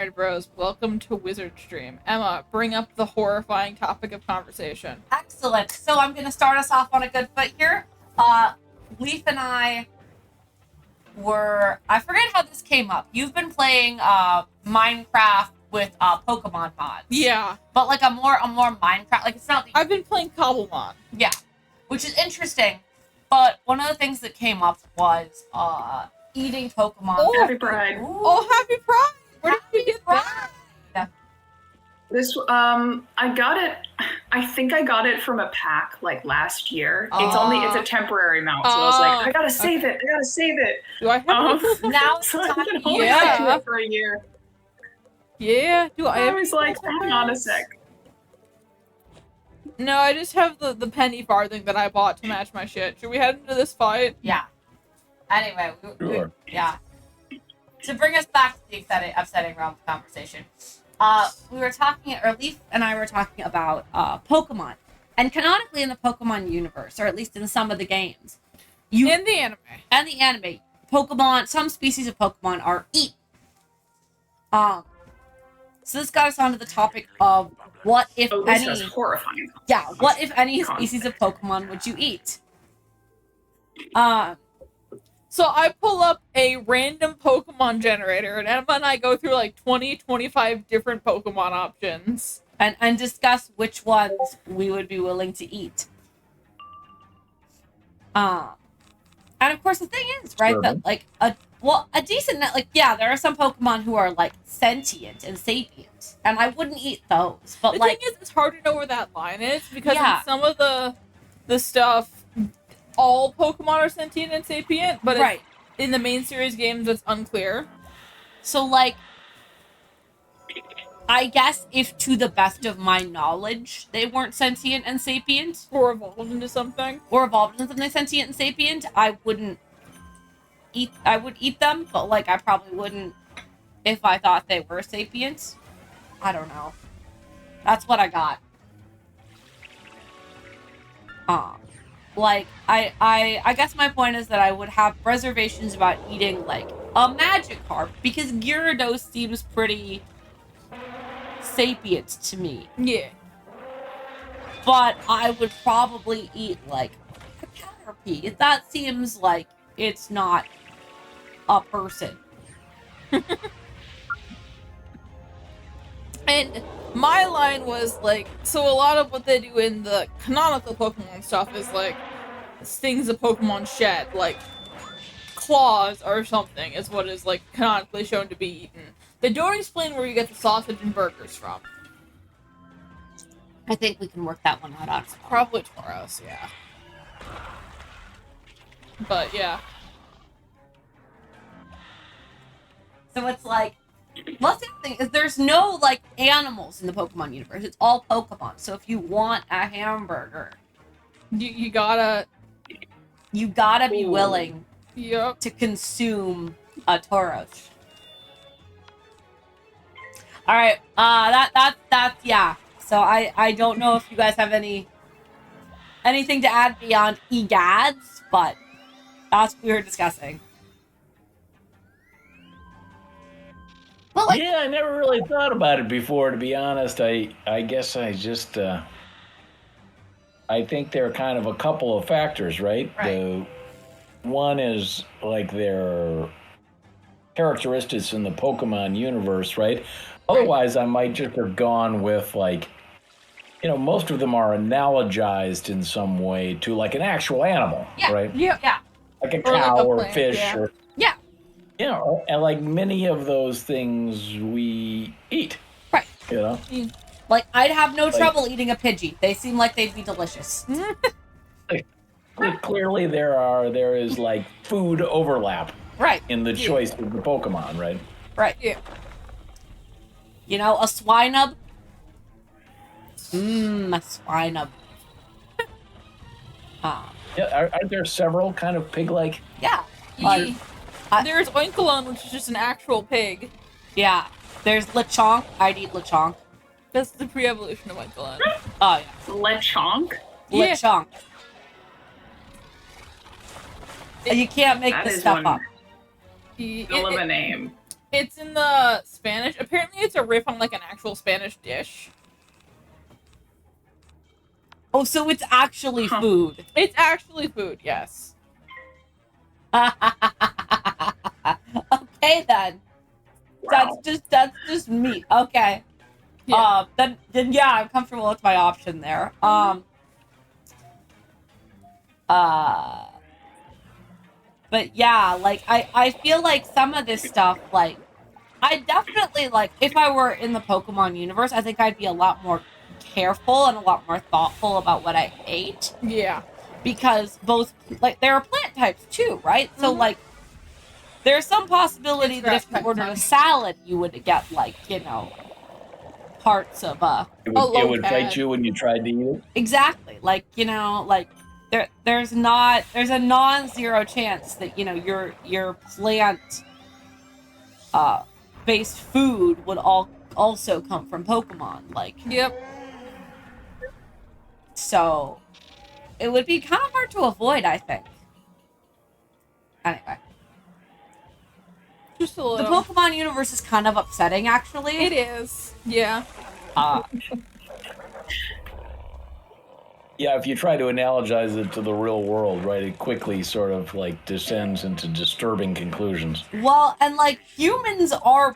Alright, bros, welcome to Wizard Stream. Emma, bring up the horrifying topic of conversation. Excellent. So I'm going to start us off on a good foot here. Leaf and I I forget how this came up. You've been playing Minecraft with Pokemon mods. Yeah. But like a more Minecraft, like it's not. I've been playing Cobblemon. Yeah, which is interesting. But one of the things that came up was eating Pokemon. Oh, happy Pride. Oh, happy Pride! Where did you get that? This, I got it, I think I got it from a pack, like, last year. It's a temporary mount, so I was like, I gotta save it. Do I have now So I can hold Yeah. it for a year. Yeah, do I I have was like, hang on a sec. No, I just have the penny farthing that I bought to match my shit. Should we head into this fight? Yeah. Anyway, Sure. yeah. To bring us back to the upsetting realm of conversation, we were talking, or Leaf and I were talking about Pokemon. And canonically in the Pokemon universe, or at least in some of the games, In the anime. Pokemon, some species of Pokemon are eaten. So this got us onto the topic of what, if This any... is horrifying. Yeah, what, if any, Content. species of Pokemon would you eat? So I pull up a random Pokemon generator, and Emma and I go through like 25 different Pokemon options. And discuss which ones we would be willing to eat. And of course the thing is, right, Sure. that like a decent, like, yeah, there are some Pokemon who are like sentient and sapient, and I wouldn't eat those. But The like, thing is, it's hard to know where that line is, because Yeah. in some of the stuff, all Pokemon are sentient and sapient, but right. in the main series games, it's unclear. So like, I guess if to the best of my knowledge they weren't sentient and sapient, Or evolved into something. or evolved into something sentient and sapient, I would eat them, but like I probably wouldn't if I thought they were sapient. I don't know. That's what I got. Like I guess my point is that I would have reservations about eating like a Magikarp, because Gyarados seems pretty sapient to me. Yeah. But I would probably eat like a Caterpie. That seems like it's not a person. And my line was like, so a lot of what they do in the canonical Pokemon stuff is like things a Pokemon shed, like claws or something, is what is like canonically shown to be eaten. They don't explain where you get the sausage and burgers from. I think we can work that one out. Probably Tauros, yeah. But yeah. So it's like, well, that's the other thing, is there's no like animals in the Pokemon universe. It's all Pokemon. So if you want a hamburger, You gotta... you gotta be Ooh. willing Yep. to consume a Tauros. All right, that's yeah. So I don't know if you guys have anything to add beyond egads, but that's what we were discussing. Well, like, Yeah, I never really thought about it before, to be honest. I guess I just I think there are kind of a couple of factors, right? Right. One is like their characteristics in the Pokemon universe, right? Otherwise, I might just have gone with like, most of them are analogized in some way to like an actual animal, Yeah. right? Yeah. yeah, Like a Or like cow a or plant, fish yeah. or yeah, and like many of those things we eat, right. Like, I'd have no trouble eating a Pidgey. They seem like they'd be delicious. Clearly there is like food overlap Right, in the choice of the Pokemon, right? right. Yeah. You know, a Swinub. A Swinub. Yeah, are there several kind of pig-like? Yeah. Ye- There's Oinkalon, which is just an actual pig. Yeah. There's Lechonk. I'd eat Lechonk. That's the pre-evolution of Oinkalon. Oh, yeah. Lechonk? Yeah. Lechonk. You can't make That this is stuff one up. hell of a name. It's in the Spanish. Apparently, it's a riff on like an actual Spanish dish. Oh, so it's actually Huh. food. It's actually food. Yes. Okay then. Wow. That's just meat. Okay. Yeah. Then yeah, I'm comfortable with my option there. But yeah, like I feel like some of this stuff, like I definitely like if I were in the Pokemon universe, I think I'd be a lot more careful and a lot more thoughtful about what I ate Yeah. because both like there are plant types too, right? So like there's some possibility It's that if you grass-fed ordered a types. salad, you would get like, parts of It A would fight locad. you when you tried to eat it. exactly like like there's a non-zero chance that your plant based food would also come from Pokemon, like, Yep. so it would be kind of hard to avoid, I think. Anyway, Just a the little. Pokemon universe is kind of upsetting, actually. It is. Yeah. Yeah, if you try to analogize it to the real world, right, it quickly sort of like descends into disturbing conclusions. Well, and like humans are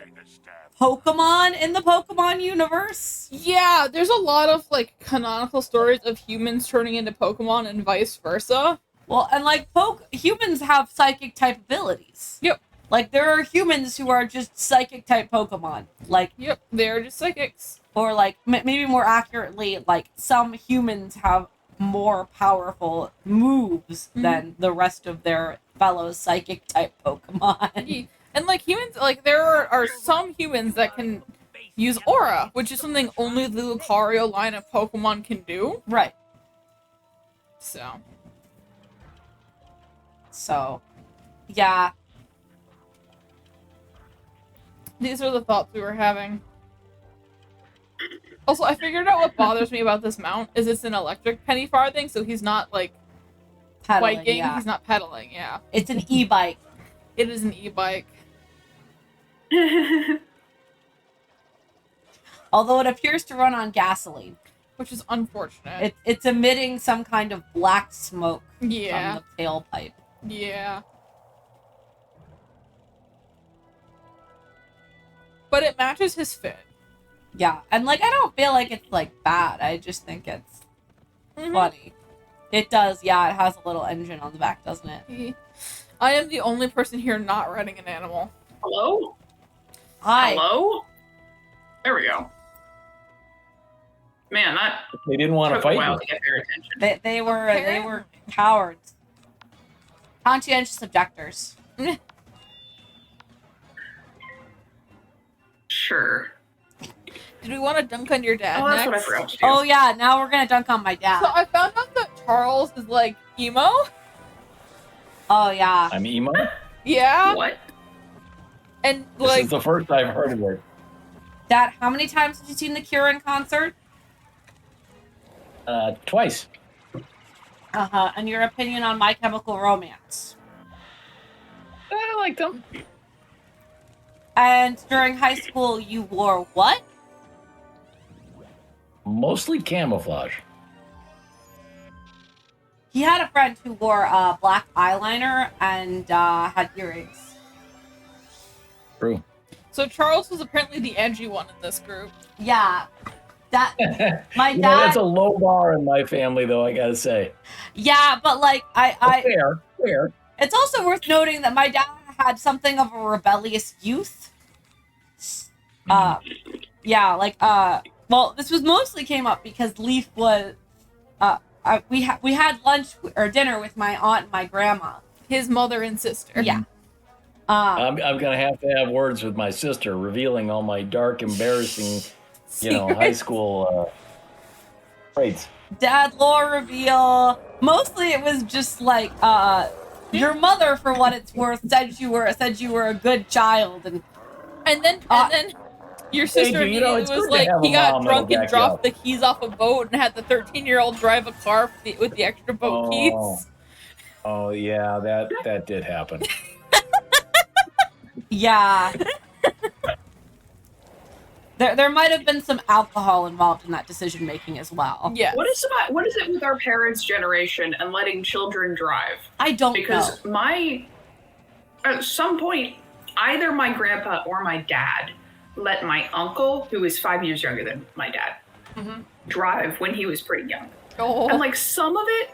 Pokemon in the Pokemon universe. Yeah, there's a lot of like canonical stories of humans turning into Pokemon and vice versa. Well, and like humans have psychic type abilities. Yep. Like there are humans who are just psychic type Pokemon. Like, Yep, they're just psychics. or like maybe more accurately, like some humans have more powerful moves than the rest of their fellow psychic type Pokemon. And like humans, like there are some humans that can use aura, which is something only the Lucario line of Pokemon can do. Right. So, Yeah. these are the thoughts we were having. Also, I figured out what bothers me about this mount is it's an electric penny farthing, so he's not like Pedaling, biking, yeah. he's not pedaling, yeah. It's an e-bike. It is an e-bike. Although it appears to run on gasoline. Which is unfortunate. It's emitting some kind of black smoke Yeah. from the tailpipe. Yeah. But it matches his fit. Yeah, and like I don't feel like it's like bad. I just think it's funny. It does, yeah. It has a little engine on the back, doesn't it? I am the only person here not riding an animal. Hello? Hi. Hello? There we go. Man, that They didn't want to took a fight while you. to get their attention. They were cowards. Conscientious objectors. Sure. Did we want to dunk on your dad Oh, that's next? what I forgot to do. Oh yeah, now we're gonna dunk on my dad. So I found out that Charles is like emo. Oh yeah. I'm emo. Yeah. What? And This like is the first I've heard of it. Dad, how many times have you seen the Cure in concert? Twice. Uh-huh. And your opinion on My Chemical Romance? I like them. And during high school, you wore what? Mostly camouflage. He had a friend who wore black eyeliner and had earrings. True. so Charles was apparently the edgy one in this group. Yeah. That my You dad. know, that's a low bar in my family, though, I gotta say. Yeah, but like Fair. it's also worth noting that my dad had something of a rebellious youth. Yeah, like well, this was mostly came up because Leaf was we had lunch or dinner with my aunt and my grandma. His mother and sister. Yeah. I'm gonna have to have words with my sister, revealing all my dark, embarrassing, high school traits. Dad lore reveal. Mostly it was just like your mother, for what it's worth, said you were a good child, And then your sister you. immediately It's was good to like, have he a got mom drunk that'll and back you dropped up. the keys off a boat and had the 13-year-old drive a car with the extra boat keys. Oh yeah, that did happen. yeah. There might have been some alcohol involved in that decision making as well. Yes. What is it with our parents' generation and letting children drive? I don't Because know. at some point, either my grandpa or my dad let my uncle, who is 5 years younger than my dad, drive when he was pretty young. Oh. And like some of it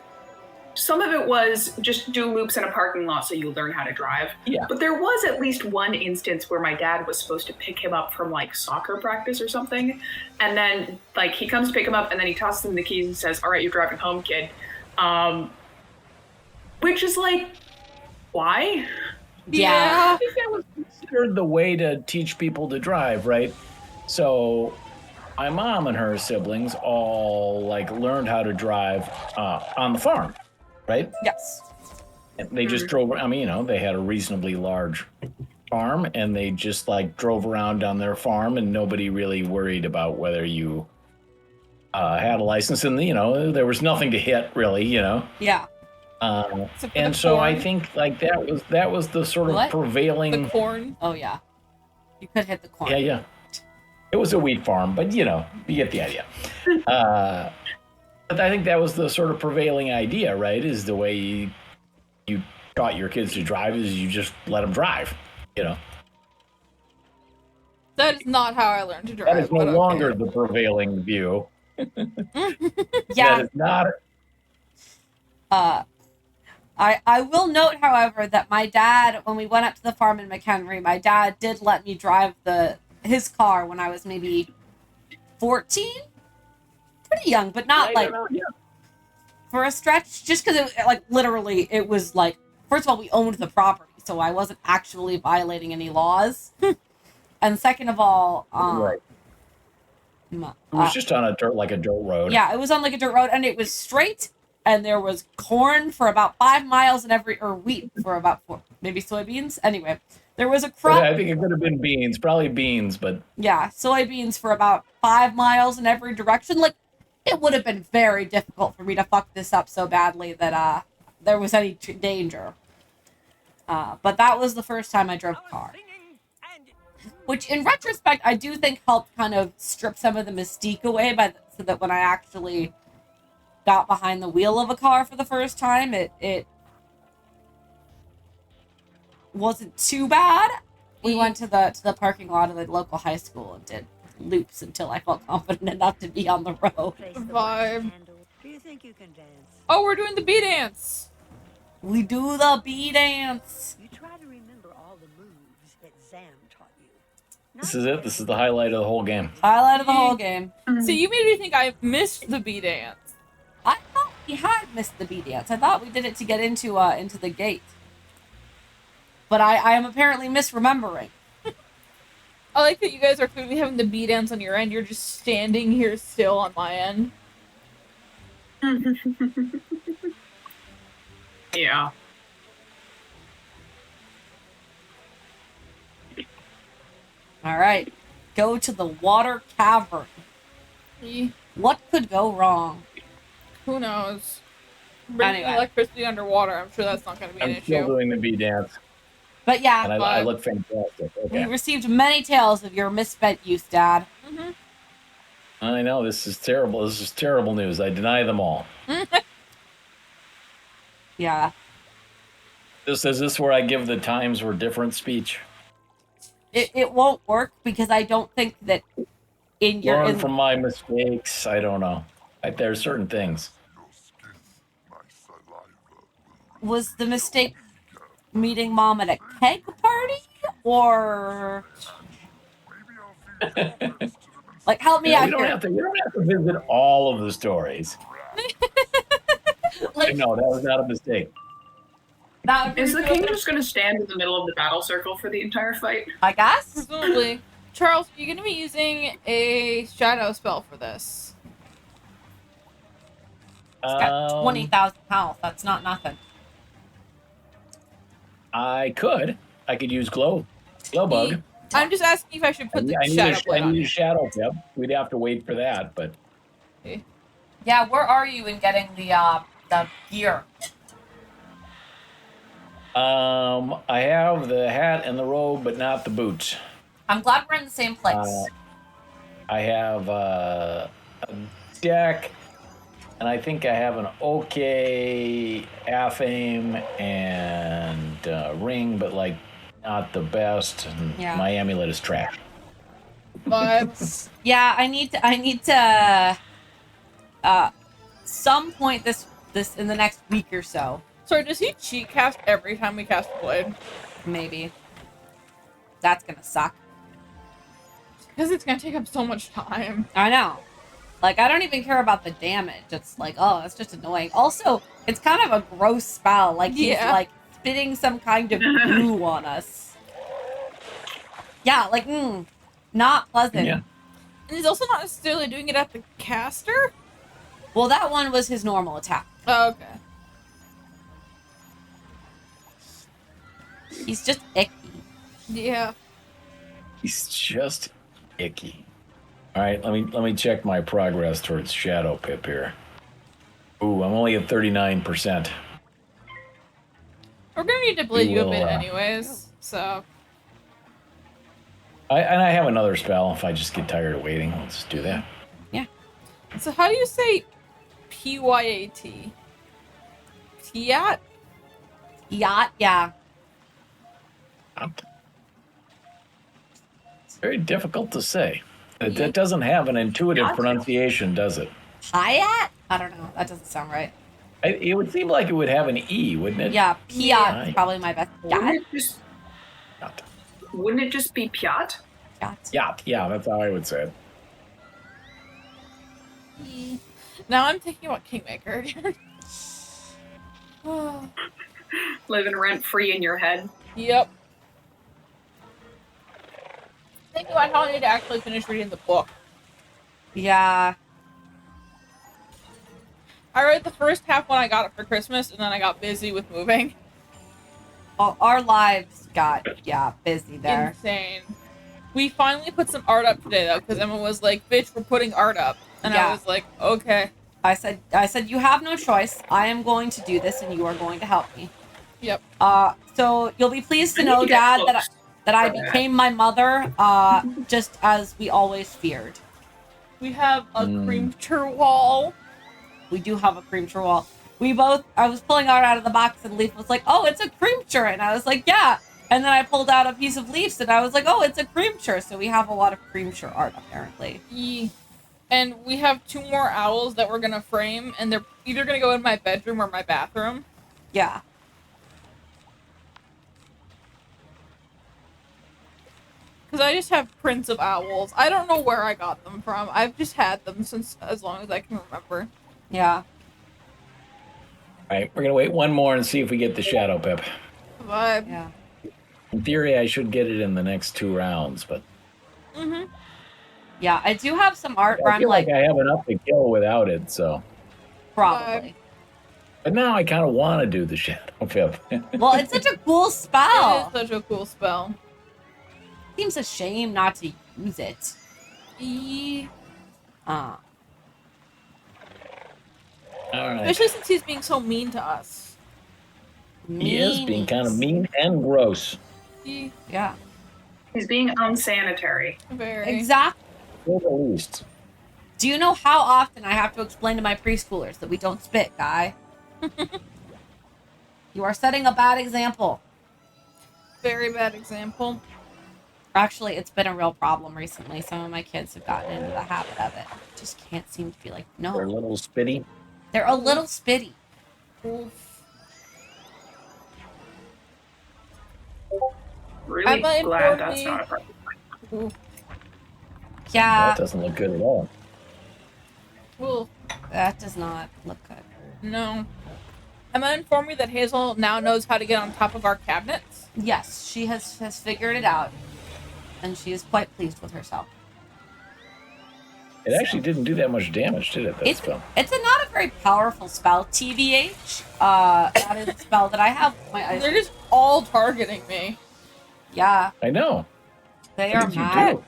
was just do loops in a parking lot so you learn how to drive. Yeah. But there was at least one instance where my dad was supposed to pick him up from like soccer practice or something. And then like he comes to pick him up and then he tosses him the keys and says, "All right, you're driving home, kid." Which is like, why? Yeah. I think that was considered the way to teach people to drive, right? So my mom and her siblings all like learned how to drive on the farm, right? Yes. And they just drove. I mean, they had a reasonably large farm, and they just like drove around on their farm, and nobody really worried about whether you had a license, and there was nothing to hit really, Yeah. And so I think like that was the sort of What? prevailing. The corn. Oh yeah. You could hit the corn. Yeah. It was a wheat farm, but you get the idea. But I think that was the sort of prevailing idea, right? Is the way you taught your kids to drive is you just let them drive, That is not how I learned to drive. That is no but okay. longer the prevailing view. Yeah. That is not. I will note, however, that my dad, when we went up to the farm in McHenry, my dad did let me drive his car when I was maybe 14. Pretty young, but not like for a stretch. Just because literally it was like, first of all, we owned the property, so I wasn't actually violating any laws, and second of all, Right. It was just on a dirt road. Yeah, it was on like a dirt road, and it was straight. And there was corn for about 5 miles in or wheat for about 4, maybe soybeans. Anyway, there was a crop. I think it could have been beans, probably beans, but yeah, soybeans for about 5 miles in every direction. Like, it would have been very difficult for me to fuck this up so badly that there was any danger. But that was the first time I drove a car. Which, in retrospect, I do think helped kind of strip some of the mystique away so that when I actually got behind the wheel of a car for the first time, it wasn't too bad. We went to the parking lot of the local high school and did loops until I felt confident enough to be on the road. Vibe. Do you think you can dance? Oh, we're doing the bee dance. We do the bee dance. You try to remember all the moves that Zam taught you. this is it. This is the highlight of the whole game. Highlight of the whole game. So you made me think I missed the bee dance. I thought we had missed the bee dance. I thought we did it to get into the gate. But I am apparently misremembering. I like that you guys are clearly having the bee dance on your end. You're just standing here still on my end. Yeah. All right. Go to the water cavern. What could go wrong? Who knows? Bringing Anyway. electricity underwater, I'm sure that's not going to be an I'm still issue. doing the bee dance, But yeah, and I look fantastic. we Okay. received many tales of your misspent youth, Dad. Mm-hmm. I know this is terrible. This is terrible news. I deny them all. Yeah. Is this where I give the times were different speech? It won't work because I don't think that in your Learn from my mistakes. I don't know. There are certain things. was the mistake meeting Mom at a keg party, or like help me out You here. don't have to visit all of the stories. Like, No, that was not a mistake. that would be Is the really king good. just going to stand in the middle of the battle circle for the entire fight? I guess. Presumably. Charles, are you going to be using a shadow spell for this? It's got 20,000 health. That's not nothing. I could use glow bug. I'm just asking if I should put the I need shadow a, blade I on need a you. shadow tip. We'd have to wait for that, but Yeah, where are you in getting the gear? I have the hat and the robe, but not the boots. I'm glad we're in the same place. I have a deck, and I think I have an okay half-aim and ring, but like not the best. And Yeah. my amulet is trash. Vibes. Yeah, I need to some point this in the next week or so, Sorry, does he cheat cast every time we cast a blade? maybe. That's gonna suck. Because it's gonna take up so much time. I know. Like, I don't even care about the damage. It's like, oh, it's just annoying. Also, it's kind of a gross spell. Like, he's Yeah. like spitting some kind of goo on us. Yeah, like, not pleasant. Yeah. And he's also not necessarily doing it at the caster? Well, that one was his normal attack. Oh, okay. He's just icky. Yeah. He's just icky. All right, let me check my progress towards Shadow Pip here. Ooh, I'm only at 39%. We're gonna need to blade you a will, bit anyways, so... I have another spell if I just get tired of waiting. Let's do that. Yeah. So how do you say P-Y-A-T? Piat? Yacht, yeah. It's very difficult to say. It doesn't have an intuitive pronunciation, does it? Piat? I don't know. That doesn't sound right. It would seem like it would have an E, wouldn't it? Yeah, Piat Yeah. is probably my best. Yacht? Wouldn't it just be Piat? Yacht. Yeah, that's how I would say it. Now I'm thinking about Kingmaker again. Living rent free in your head. Yep. Thinking about how I need to actually finish reading the book. Yeah. I read the first half when I got it for Christmas, and then I got busy with moving. Well, our lives got, busy there. Insane. We finally put some art up today, though, because Emma was like, bitch, we're putting art up. And Yeah. I was like, okay. I said, you have no choice. I am going to do this, and you are going to help me. Yep. So you'll be pleased to I need know, to get Dad, close that I for that. became my mother, just as we always feared. We have a creature wall. We do have a creature wall. I was pulling art out of the box, and Leaf was like, oh, it's a creature. And I was like, yeah. And then I pulled out a piece of leaves, and I was like, oh, it's a creature. So we have a lot of creature art, apparently. And we have 2 more owls that we're going to frame, and they're either going to go in my bedroom or my bathroom. Yeah. Because I just have prints of owls. I don't know where I got them from. I've just had them since as long as I can remember. Yeah. All right, we're going to wait one more and see if we get the Shadow Pip. Vibe. Yeah. In theory, I should get it in the next 2 rounds, but Yeah, I do have some art where I I'm feel like, like I have enough to kill without it, so. probably. But now I kind of want to do the Shadow Pip. Well, it's such a cool It spell. is such a cool spell. Seems a shame not to use it. All right. Especially since he's being so mean to us. He is being kind of mean and gross. Yeah. He's being unsanitary. Very. Exactly. For the least. Do you know how often I have to explain to my preschoolers that we don't spit, Guy? You are setting a bad example. Very bad example. Actually, it's been a real problem recently. Some of my kids have gotten into the habit of it. Just can't seem to be like, no. They're a little spitty. They're a little spitty. Oof. Really Emma glad informed that's me- not a problem. Oof. Yeah, That doesn't look good at all. Oof. that does not look good. No. Emma informed me that Hazel now knows how to get on top of our cabinets. Yes, she has figured it out. And she is quite pleased with herself. It actually didn't do that much damage, did it, that It's spell? not a very powerful spell, TBH. That is a spell that I have. They're just all targeting me. Yeah, I know. they What are did you mad. do?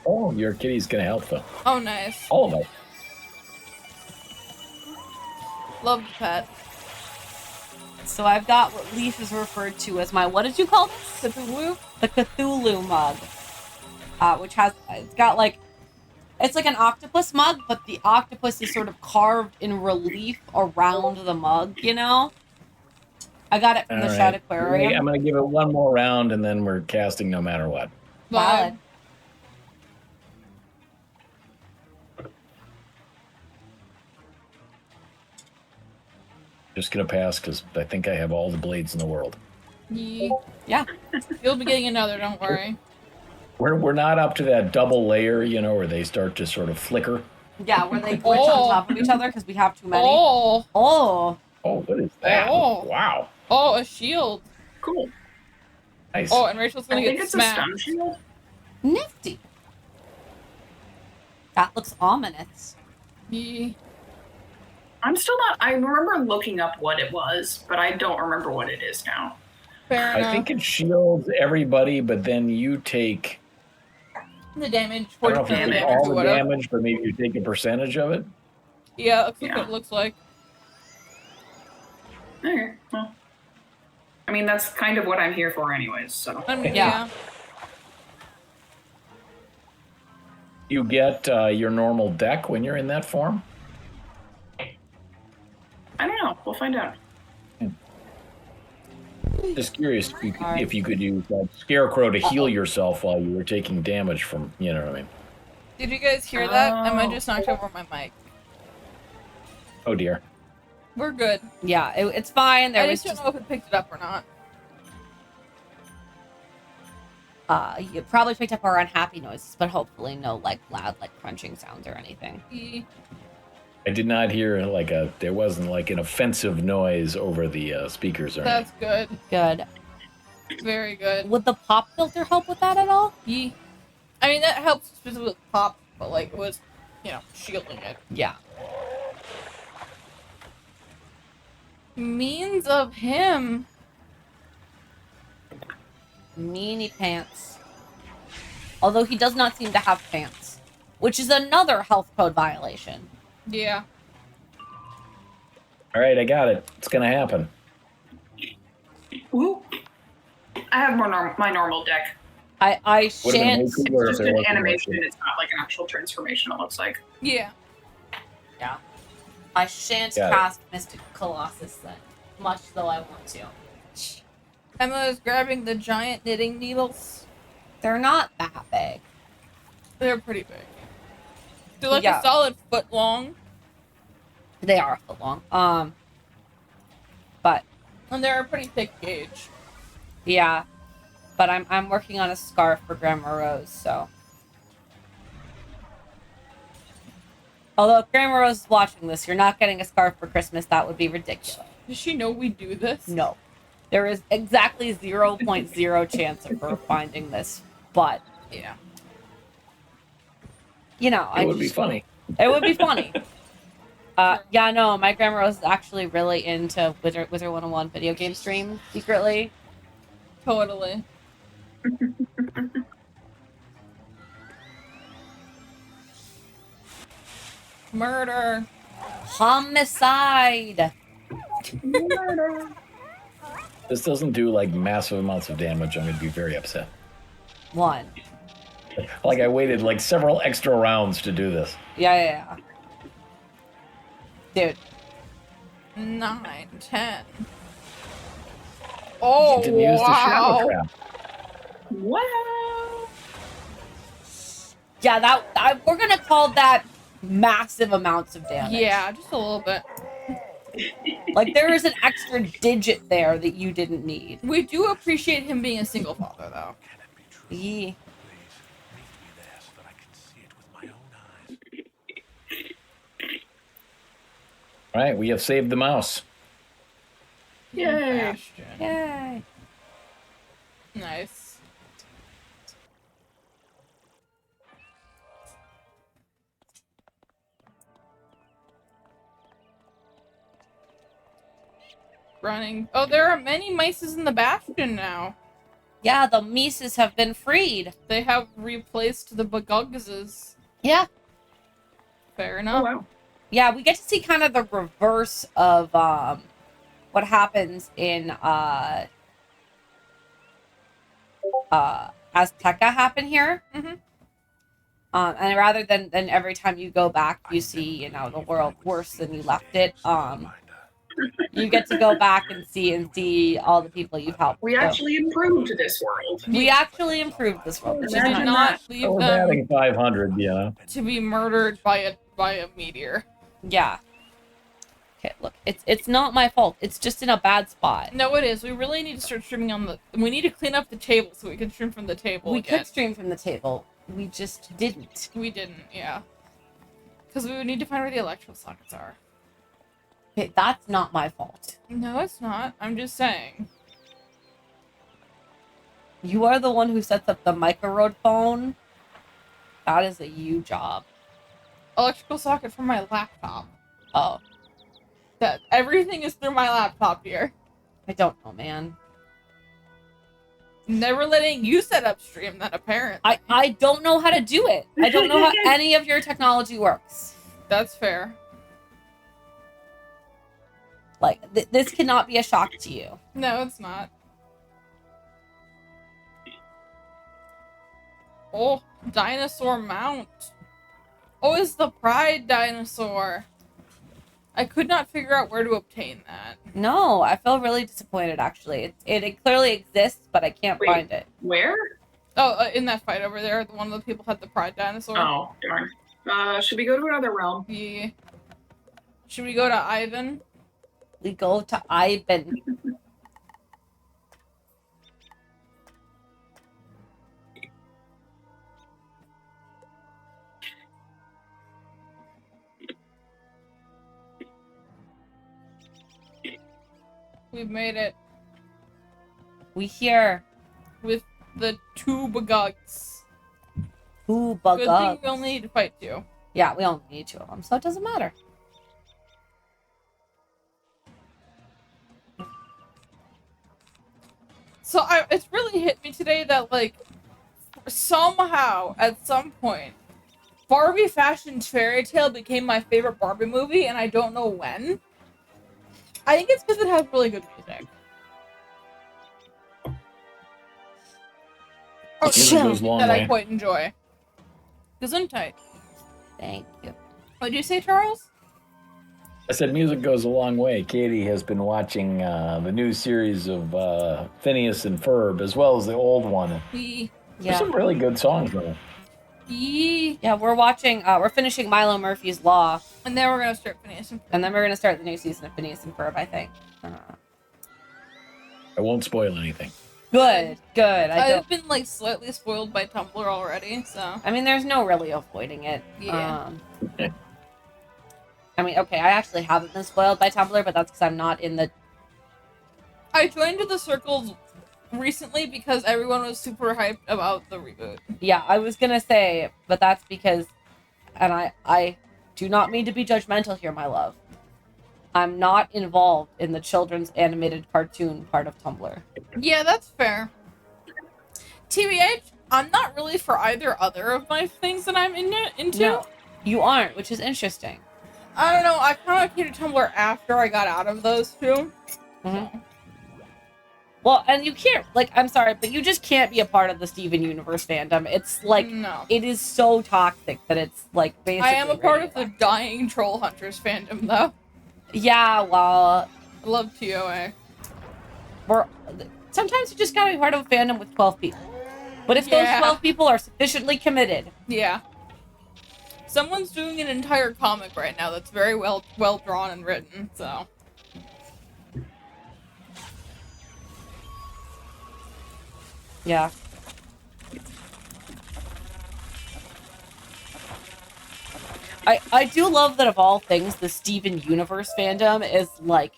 Oh, your kitty's going to help, though. Oh, nice. All of us. Love the pet. So I've got what Leaf is referred to as my, what did you call this? Cthulhu? The Cthulhu mug. Which has, it's got like It's like an octopus mug, but the octopus is sort of carved in relief around the mug, you know? I got it from All the right. Shad Aquarium. I'm going to give it one more round, and then we're casting no matter what. Valid. Just going to pass because I think I have all the blades in the world. Yeah. You'll be getting another, don't worry. We're not up to that double layer, you know, where they start to sort of flicker. Yeah, where they glitch on top of each other because we have too many. Oh, Oh. Oh, what is that? Oh. Wow. oh, a shield. Cool. Nice. Oh, and Rachel's I gonna think get it's smacked. a stun shield. Nifty. That looks ominous. Yeah. I'm still not. I remember looking up what it was, but I don't remember what it is now. Fair I enough. think it shields everybody, but then you take, The damage, I don't know if portion you of the take damage all or the whatever. damage, but maybe you take a percentage of it. Yeah, that's what Yeah. it looks like. Okay, well, I mean that's kind of what I'm here for, anyways. So Yeah. You get your normal deck when you're in that form. I don't know. We'll find out. Just curious if Alright. if you could use that scarecrow to heal yourself while you were taking damage from, you know what I mean? Did you guys hear that? Am I Oh. just knocked over my mic? Oh dear. We're good. Yeah, it's fine. There I was just don't just know if it picked it up or not. you probably picked up our unhappy noises, but hopefully no like loud like crunching sounds or anything. I did not hear there wasn't like an offensive noise over the speakers or anything. That's good. Good. Very good. Would the pop filter help with that at all? Yeah. I mean, that helps specifically with pop, but like it was, shielding it. Yeah. Means of him. Meanie pants. Although he does not seem to have pants, which is another health code violation. Yeah. All right, I got it. It's gonna happen. Ooh. I have my normal deck. I Would have been shan't. way cooler if Just there an wasn't animation. much. It's not like an actual transformation. It looks like. Yeah. Yeah. I shan't Got it. cast Mystic Colossus then, much though I want to. Emma is grabbing the giant knitting needles. They're not that big. They're pretty big. They're like Yeah. a solid foot long, They are a foot long. But and they're a pretty thick gauge. yeah. But I'm working on a scarf for Grandma Rose, so. Although if Grandma Rose is watching this, you're not getting a scarf for Christmas. That would be ridiculous. Does she know we do this? No. There is exactly 0.0 chance of her finding this. But, Yeah. you know, It would be funny. It would be funny. Yeah, no, my Grandma Rose is actually really into Wizard 101 video game stream secretly. Totally. Murder. Homicide. This doesn't do like massive amounts of damage. I'm gonna be very upset. One. Like I waited like several extra rounds to do this. Yeah. Dude. 9, 10. Oh, You didn't use the shadow wow. trap. Wow. Yeah, we're gonna call that massive amounts of damage. Yeah, just a little bit. Like there is an extra digit there that you didn't need. We do appreciate him being a single father, though. Yeah. All right, we have saved the mouse. Yay. Bastion. Yay. Nice. Running. Oh, there are many mices in the bastion now. Yeah, the Mises have been freed. They have replaced the Bagugses. Yeah. Fair Oh enough. wow. Yeah, we get to see kind of the reverse of what happens in Azteca happen here. Mhm. And rather than every time you go back, you see, the world worse than you left it. You get to go back and see all the people you've helped. We actually improved this world. We actually improved this world, which is Imagine nice. that. Leave We're them batting 500, to be murdered by a meteor. Yeah. Okay, look, it's not my fault. It's just in a bad spot. No, it is. We really need to start streaming we need to clean up the table so we can stream from the table We again. could stream from the table. We just didn't. We didn't, yeah. Because we would need to find where the electrical sockets are. Okay, that's not my fault. No, it's not. I'm just saying. You are the one who sets up the micro phone. That is a you job. Electrical socket for my laptop. Oh, That everything is through my laptop here. I don't know, man. Never letting you set up stream that apparently. I don't know how to do it. I don't know how any of your technology works. That's fair. Like, this cannot be a shock to you. No, it's not. Oh, dinosaur mount. Oh, it's the pride dinosaur. I could not figure out where to obtain that. No, I feel really disappointed, actually. It clearly exists, but I can't Wait. find it. Where? Oh, in that fight over there, one of the people had the pride dinosaur. Oh, darn. Should we go to another realm? Yeah. Should we go to Ivan? We go to Ivan. We've made it We here. with the two bugugs. Who Good thing bugs? we only need to fight two. Yeah, we only need two of them, so it doesn't matter. So it's really hit me today that, like, somehow, at some point, Barbie Fashion's Fairy Tale became my favorite Barbie movie, and I don't know when. I think it's because it has really good music. Music goes a long that I way. quite enjoy. Gesundheit. Thank you. What did you say, Charles? I said music goes a long way. Katie has been watching the new series of Phineas and Ferb, as well as the old one. There's Yeah. some really good songs though. Yeah, we're finishing Milo Murphy's Law, And then we're gonna start Phineas and Ferb. and then we're gonna start the new season of Phineas and Ferb, I think. I won't spoil anything. Good. I've been, like, slightly spoiled by Tumblr already, so. I mean, there's no really avoiding it. Yeah. I mean, okay, I actually haven't been spoiled by Tumblr, but that's because I'm not in the... I joined the circles recently because everyone was super hyped about the reboot. Yeah, I was gonna say, but that's because... And I do not mean to be judgmental here, my love. I'm not involved in the children's animated cartoon part of Tumblr. Yeah, that's fair. TBH, I'm not really for either other of my things that I'm into. No, you aren't, which is interesting. I don't know, I kind of came to Tumblr after I got out of those two. Mhm. Well, and you can't, like, I'm sorry, but you just can't be a part of the Steven Universe fandom. It's, like, No. it is so toxic that it's, like, basically... I am a part of the radioactive. dying Troll Hunters fandom, though. Yeah, well, I love TOA. sometimes you just gotta be part of a fandom with 12 people. But if Yeah. those 12 people are sufficiently committed... Yeah. Someone's doing an entire comic right now that's very well drawn and written, so. Yeah. I do love that of all things, the Steven Universe fandom is like...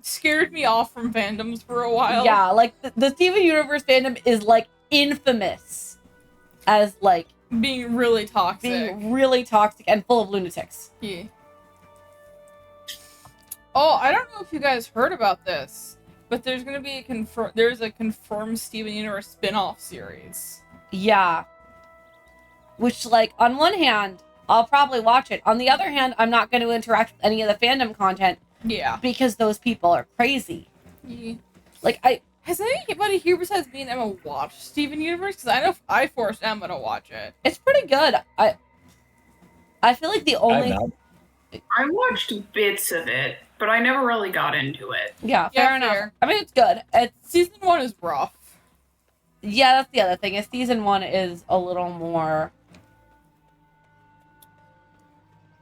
Scared me off from fandoms for a while. Yeah, like the Steven Universe fandom is like infamous as like Being really toxic. being really toxic and full of lunatics. Yeah. Oh, I don't know if you guys heard about this, but there's gonna be a confirmed Steven Universe spin-off series. Yeah. Which, like, on one hand, I'll probably watch it. On the other hand, I'm not going to interact with any of the fandom content Yeah. because those people are crazy. Yeah. Like, Has anybody here besides me and Emma watched Steven Universe? Because I know I forced Emma to watch it. It's pretty good. I feel like the I've only not. I watched bits of it, but I never really got into it. yeah, Yeah, fair enough. fair. I mean, it's good. It's Season 1 is rough. yeah, that's the other thing. Is season 1 is a little more.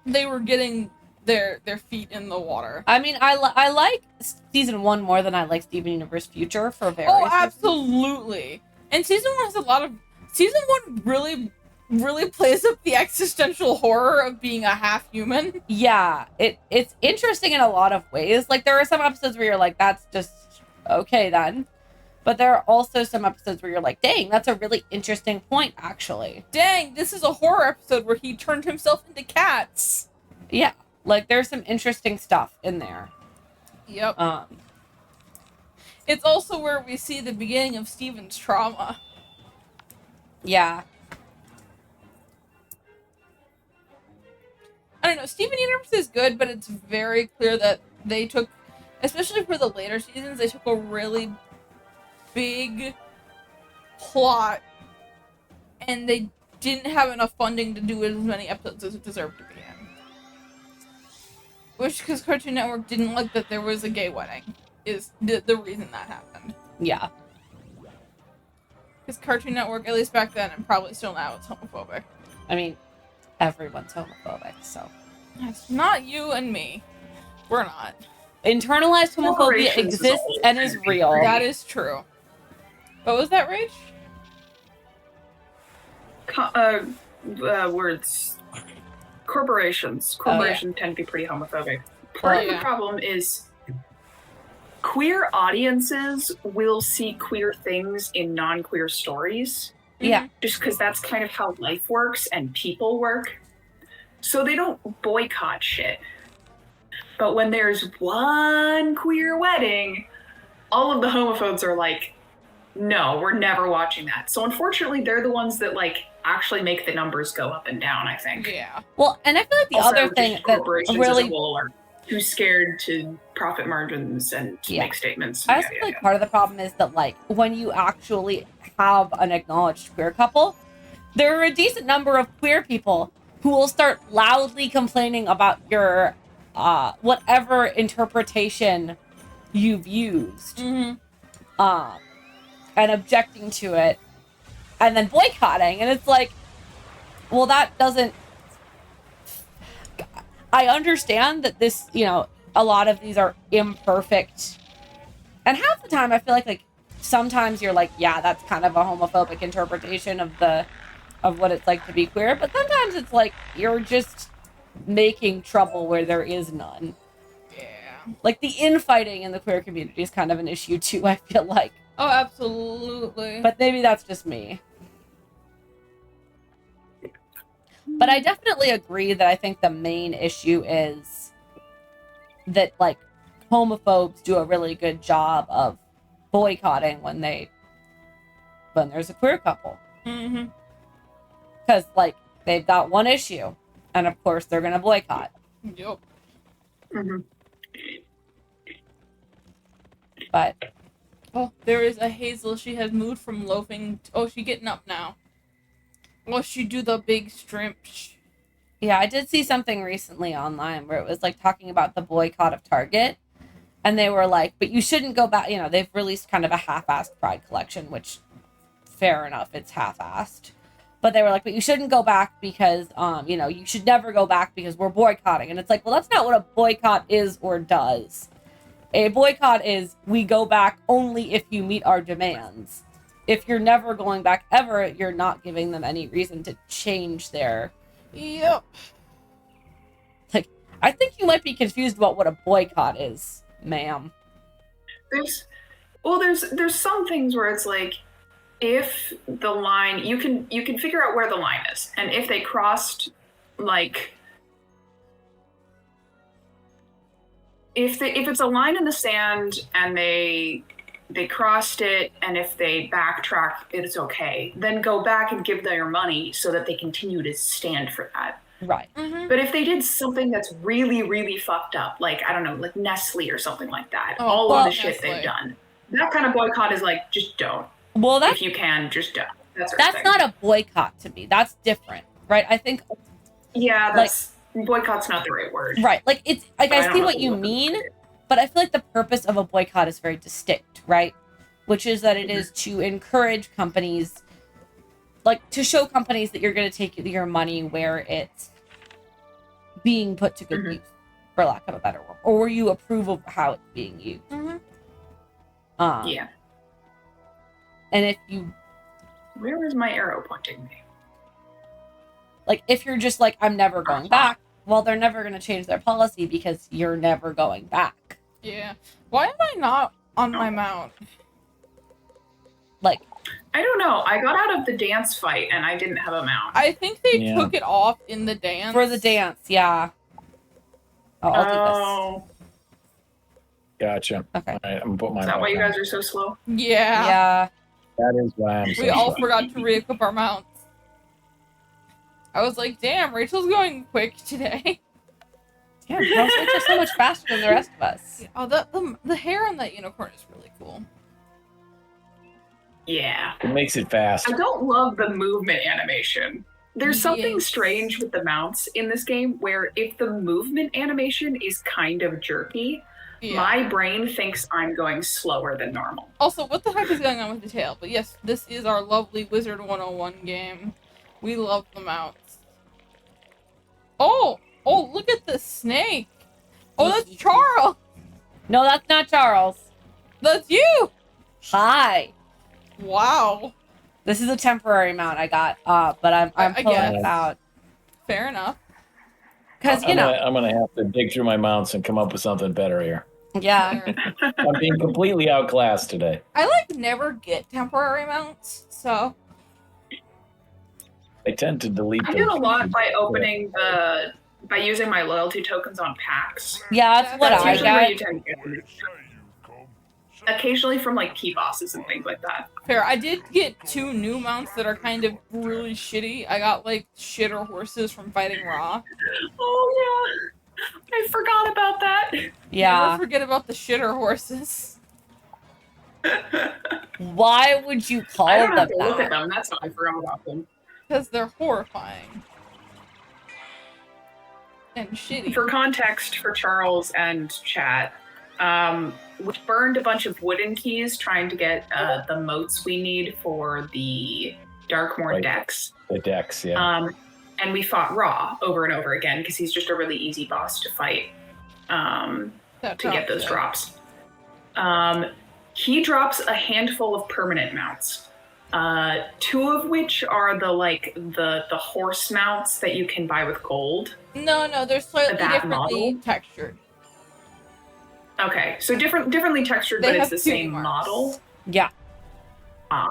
They were getting their feet in the water. I mean, I like season 1 more than I like Steven Universe Future for various Oh, reasons. absolutely. And season 1 has a lot of... Season 1 really plays up the existential horror of being a half-human. Yeah, it's interesting in a lot of ways. Like, there are some episodes where you're like, that's just okay then. But there are also some episodes where you're like, dang, that's a really interesting point, actually. Dang, this is a horror episode where he turned himself into cats. Yeah, like, there's some interesting stuff in there. Yep. It's also where we see the beginning of Steven's trauma. Yeah. I don't know, Steven Universe is good, but it's very clear that they took, especially for the later seasons, they took a really big plot and they didn't have enough funding to do as many episodes as it deserved to be in. Which, because Cartoon Network didn't like that there was a gay wedding, is the reason that happened. Yeah. Because Cartoon Network, at least back then, and probably still now, is homophobic. I mean, everyone's homophobic, so. It's not you and me. We're not. Internalized homophobia Corporations is exists always and is gonna be real. That is true. What was that, Rach? Words. Corporations. Corporations tend to be pretty homophobic. Part of the problem is queer audiences will see queer things in non-queer stories. Yeah. Just because that's kind of how life works and people work. So they don't boycott shit. But when there's one queer wedding, all of the homophobes are like, no, we're never watching that. So unfortunately, they're the ones that like actually make the numbers go up and down, I think. Yeah. Well, and I feel like the Also, other thing just that corporations really as a whole are too scared to profit margins and to Yeah. make statements. I also feel like part of the problem is that, like, when you actually have an acknowledged queer couple, there are a decent number of queer people who will start loudly complaining about your whatever interpretation you've used, Mm-hmm. and objecting to it, and then boycotting. And it's like, well, that doesn't. I understand that this, you know, a lot of these are imperfect. And half the time I feel like sometimes you're like, yeah, that's kind of a homophobic interpretation of what it's like to be queer. But sometimes it's like you're just making trouble where there is none. Yeah. Like the infighting in the queer community is kind of an issue too, I feel like. Oh, absolutely. But maybe that's just me. But I definitely agree that I think the main issue is that, like, homophobes do a really good job of boycotting when there's a queer couple. Mm-hmm. Because, like, they've got one issue, and of course they're going to boycott. Yep. Mm-hmm. But, Oh, there is a Hazel. She has moved from loafing. Oh, she getting up now. Well, she do the big shrimp. yeah, I did see something recently online where it was, like, talking about the boycott of Target. And they were like, but you shouldn't go back. You know, they've released kind of a half-assed Pride collection, which, fair enough, it's half-assed. But they were like, but you shouldn't go back because, you know, you should never go back because we're boycotting. And it's like, well, that's not what a boycott is or does. A boycott is we go back only if you meet our demands. If you're never going back ever, you're not giving them any reason to change their... Yep. Like, I think you might be confused about what a boycott is, ma'am. There's some things where it's like, if the line, you can figure out where the line is, and if they crossed, like, if it's a line in the sand and they crossed it, and if they backtrack, it's okay. Then go back and give their money so that they continue to stand for that. Right. Mm-hmm. But if they did something that's really, really fucked up, like, I don't know, like Nestle or something like that, Oh, all well, of the shit Nestle. they've done, that kind of boycott is like, just don't. Well, that's If you can, just don't. that's not a boycott to me. That's different, right? I think Yeah, that's boycott's not the right word. right. Like it's like But I don't see know what if you it's mean, appropriate. but I feel like the purpose of a boycott is very distinct, right? Which is that it is to encourage companies, like to show companies that you're going to take your money where it's being put to good use, for lack of a better word, or where you approve of how it's being used. Yeah. And if you Where is my arrow pointing me? like, if you're just like, I'm never going back, well, they're never going to change their policy because you're never going back. Yeah. Why am I not on my mount? Like, I don't know. I got out of the dance fight and I didn't have a mount. I think they Yeah. took it off in the dance. for the dance, yeah. Oh, I'll Oh, Gotcha. Okay. All right, I'm gonna put mine is that why back you on. guys are so slow? do this. Yeah. Yeah. That is why I'm so We all slow. forgot to re-equip our mounts. I was like, damn, Rachel's going quick today. Damn, girls are so much faster than the rest of us. Oh, the hair on that unicorn is really cool. Yeah. It makes it fast. I don't love the movement animation. There's something Yes. strange with the mounts in this game where if the movement animation is kind of jerky, Yeah. my brain thinks I'm going slower than normal. Also, what the heck is going on with the tail? But yes, this is our lovely Wizard 101 game. We love the mounts. Oh! Oh, look at the snake! Oh, that's Charles! No, that's not Charles. That's you! Hi. Wow. This is a temporary mount I got, but I'm I pulling guess. it out. Fair enough. Because, you know, I'm gonna have to dig through my mounts and come up with something better here. yeah. Fair. I'm being completely outclassed today. I, like, never get temporary mounts, so... I tend to delete I them. did a lot by using my loyalty tokens on packs. Yeah, that's what That's I usually where got. you tend to get them. Occasionally from like key bosses and things like that. Fair. I did get 2 new mounts that are kind of really shitty. I got, like, shitter horses from fighting Raw. Oh yeah, I forgot about that. Yeah. Never forget about the shitter horses. Why would you call I don't them have to look at that? them. That's how I forgot about them. Because they're horrifying. And shitty. For context, for Charles and chat, we burned a bunch of wooden keys trying to get the moats we need for the Darkmoor Right. decks. The decks, yeah. And we fought Raw over and over again because he's just a really easy boss to fight That to get those drops drops. He drops a handful of permanent mounts. 2 of which are the horse mounts that you can buy with gold. it. No, they're slightly That differently model? textured. Okay, so differently textured, They but it's have the cutie same marks. model. Yeah. Ah.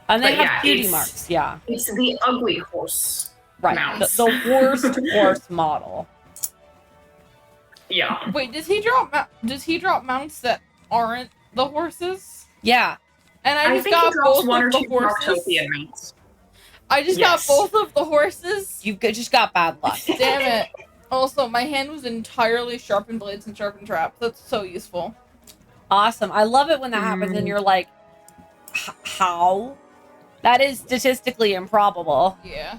And they But have yeah, cutie it's- marks. Yeah. It's the ugly horse. Right. mounts. The worst horse model. Yeah. Wait, does he drop mounts that aren't the horses? Yeah. And I I just think he got drops both 1 or of 2 the horses. Darktopia mounts. I just got Yes. both of the horses. Just got bad luck. Damn it. Also, my hand was entirely sharpened blades and sharpened traps. That's so useful. Awesome. I love it when that happens and you're like, how? That is statistically improbable. Yeah.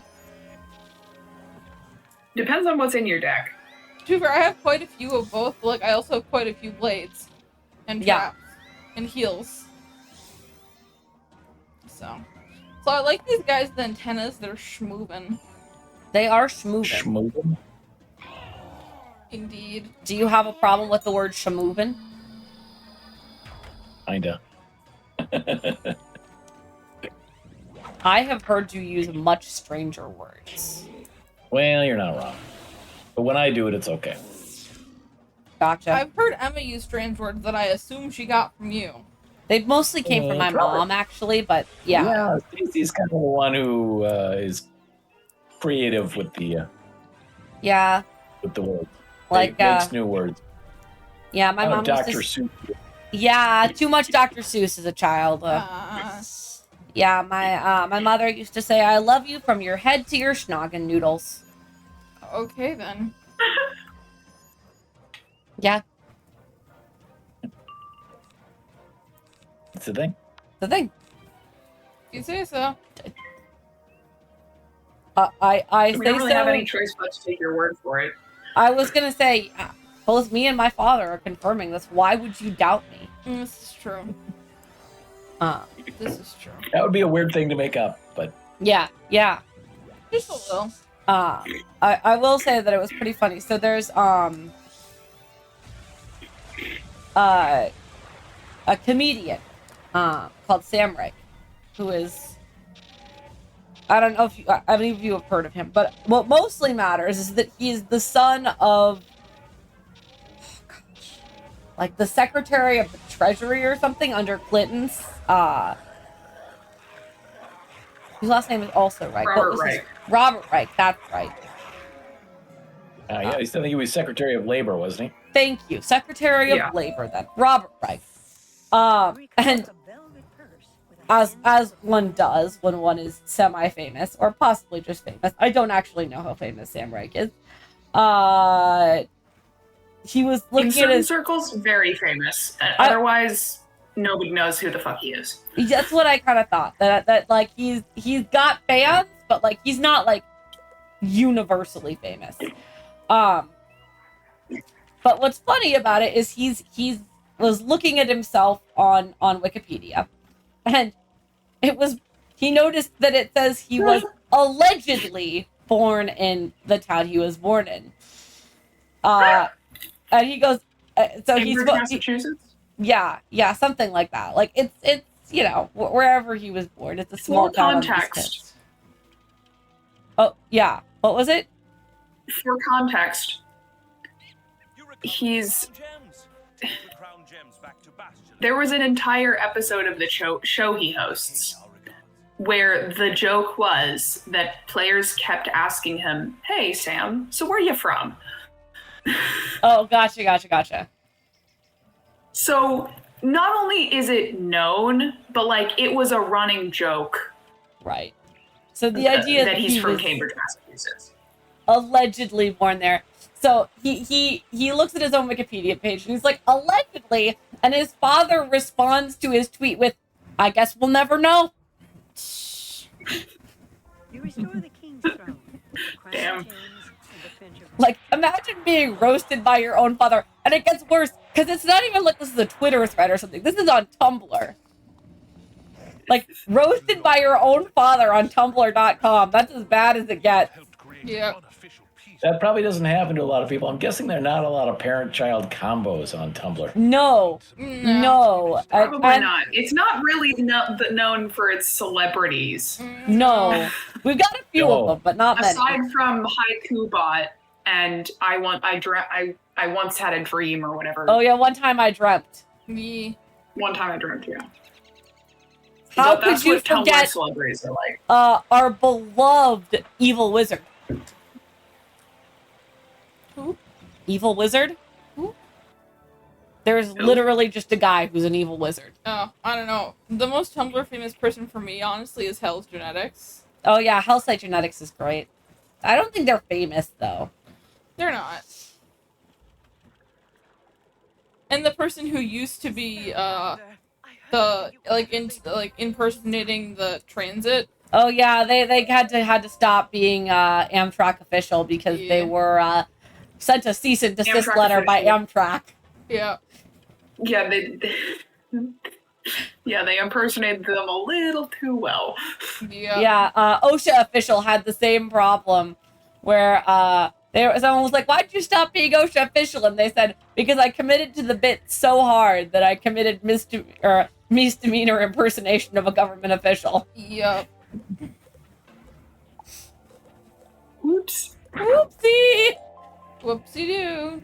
Depends on what's in your deck. To be fair, I have quite a few of both, but like I also have quite a few blades. And Yeah. traps. And heals. So I like these guys with antennas, they're schmoovin'. They are schmoovin'. Schmoovin'? Indeed. Do you have a problem with the word schmoovin'? Kinda. I have heard you use much stranger words. Well, you're not wrong. But when I do it, it's okay. Gotcha. I've heard Emma use strange words that I assume she got from you. They mostly came from my Probably. mom, actually, but yeah. Stacey's kind of the one who is creative with the Yeah. words. Like, Makes new words. yeah, my I'm a mom Dr. used to... Seuss. Yeah, too much Dr. Seuss as a child. Yeah, my mother used to say, "I love you from your head to your schnoggin noodles." Okay then. Yeah. It's the thing. The thing. You say so. I We say don't really so. have any choice but to take your word for it. I was gonna say, both me and my father are confirming this. Why would you doubt me? This is true. This is true. That would be a weird thing to make up, but Yeah. Just a little. I will say that it was pretty funny. So there's a comedian called Sam Rick, who is, I don't know if any of you have heard of him, but what mostly matters is that he is the son of, like, the Secretary of the Treasury or something under Clinton's. His last name is also Reich. Robert Reich. Robert Reich, that's right. yeah, I think he was Secretary of Labor, wasn't he? Thank you. Secretary of Yeah. Labor, then. Robert Reich. And as one does when one is semi-famous, or possibly just famous. I don't actually know how famous Sam Reich is. He was In looking at certain his... circles, very famous. Otherwise, nobody knows who the fuck he is. That's what I kind of thought. That like, he's got fans, but, like, he's not, like, universally famous. But what's funny about it is he was looking at himself on Wikipedia, and he noticed that it says he was allegedly born in the town he was born in. And he goes, so Cambridge, Massachusetts? yeah, something like that. Like, it's you know, wherever he was born. It's a small For town on the East context. Coast. Oh, yeah. What was it? For context, there was an entire episode of the show he hosts where the joke was that players kept asking him, "Hey, Sam, so where are you from?" Oh, gotcha. So not only is it known, but, like, it was a running joke Right. So the idea that he's from was Cambridge, Massachusetts. allegedly born there. So he looks at his own Wikipedia page and he's like, allegedly, and his father responds to his tweet with, "I guess we'll never know." You restore the king's throne. Crown Damn. James and defend your Like, imagine being roasted by your own father. And it gets worse, because it's not even like this is a Twitter thread or something. This is on Tumblr. Like, roasted by your own father on Tumblr.com. That's as bad as it gets. Yeah. That probably doesn't happen to a lot of people. I'm guessing there are not a lot of parent-child combos on Tumblr. No. Probably And- not. It's not really known for its celebrities. No. We've got a few No. of them, but not many. Aside from Haiku Bot and I once had a dream or whatever. Oh, yeah, one time I dreamt. Me. One time I dreamt, yeah. How But that's could you what Tumblr forget celebrities are like. our beloved evil wizard? Who? Evil wizard? Who? There's literally just a guy who's an evil wizard. Oh, I don't know. The most Tumblr famous person for me, honestly, is Hell's Genetics. Oh yeah, Hellsite Genetics is great. I don't think they're famous though. They're not. And the person who used to be impersonating the transit. Oh yeah, they had to stop being Amtrak official because they were sent a cease and desist Amtrak letter by official. Amtrak. Yeah. Yeah, they impersonated them a little too well. Yeah. Yeah, OSHA official had the same problem where someone was like, "Why'd you stop being OSHA official?" And they said, "Because I committed to the bit so hard that I committed misdemeanor impersonation of a government official." Yep. Oops. Whoopsie! Whoopsie-doo.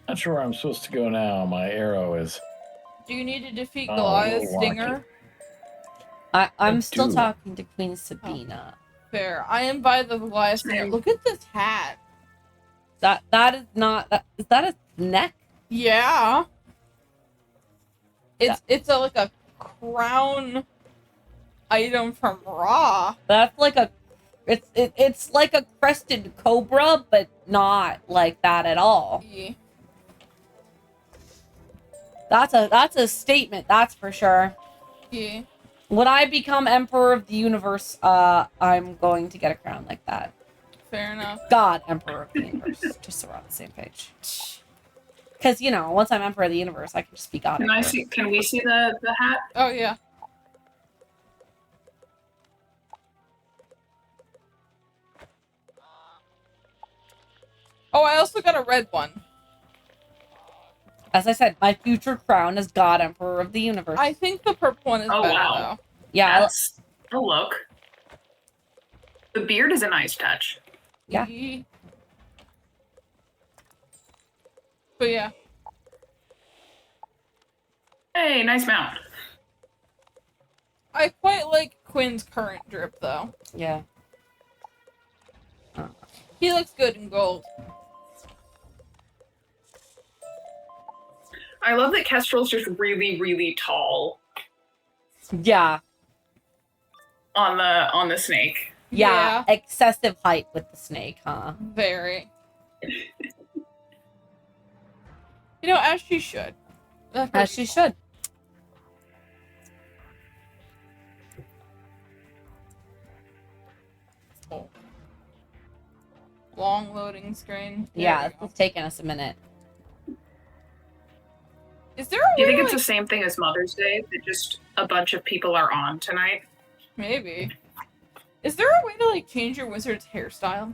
Not sure where I'm supposed to go now. My arrow is... Do you need to defeat Oh, Goliath's wonky. Stinger? I'm still do. talking to Queen Sabina. Fair. I am by the Goliath Stinger. Same. Look at this hat. That is not is that a neck? Yeah. It's like a crown item from Raw. That's like it's like a crested cobra, but not like that at all. Yeah. That's a statement, that's for sure. Yeah. When I become Emperor of the Universe, I'm going to get a crown like that. Fair enough. God, Emperor of the Universe. Just so we're on the same page. Because, you know, once I'm Emperor of the Universe, I can just be God Can Emperor. Can we see the hat? Oh, yeah. Oh, I also got a red one. As I said, my future crown is God Emperor of the Universe. I think the purple one is Oh, better, wow. though. Yeah, That's a look. The beard is a nice touch. Yeah. But yeah. Hey, nice mount. I quite like Quinn's current drip, though. yeah. He looks good in gold. I love that Kestrel's just really, really tall Yeah. on the snake. Yeah. Excessive height with the snake, huh? Very. You know, as she should. As she should. Oh. Long loading screen. There Yeah, we go. it's taking us a minute. Is there a Do you way think to, it's the like, same thing as Mother's Day? That just a bunch of people are on tonight? maybe. Is there a way to, like, change your wizard's hairstyle?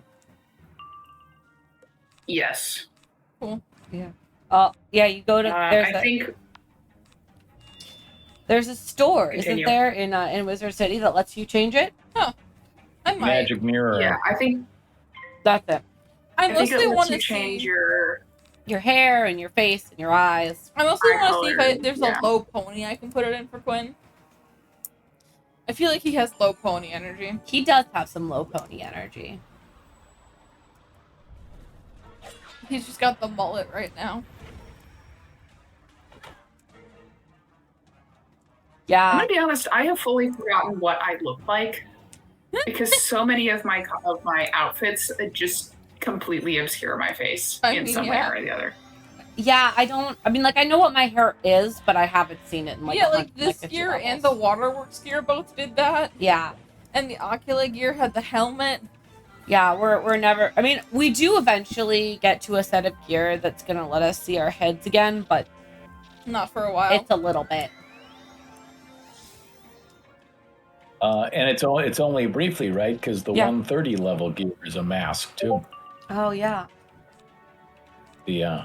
Yes. Cool. Yeah. Oh, yeah, you go to I think there's a store, Continue. isn't there, in Wizard City that lets you change it? I might. Magic mirror. yeah, I think That's it. I I think mostly it want lets to you change see. Your hair and your face and your eyes. I mostly eye want to see if color, there's yeah. a low pony I can put it in for Quinn. I feel like he has low pony energy. He does have some low pony energy. He's just got the mullet right now. I'm Yeah. gonna be honest. I have fully forgotten what I look like because so many of my outfits just completely obscure my face I in mean, some yeah. way or the other. Yeah, I mean, like, I know what my hair is, but I haven't seen it in, like, Yeah, like like this 50 gear levels. and the waterworks gear both did that. Yeah. And the Ocula gear had the helmet. Yeah, we're never... I mean, we do eventually get to a set of gear that's gonna let us see our heads again, but Not for a while. it's a little bit. And it's only briefly, right? Because the Yeah. 130 level gear is a mask too. Oh, yeah. The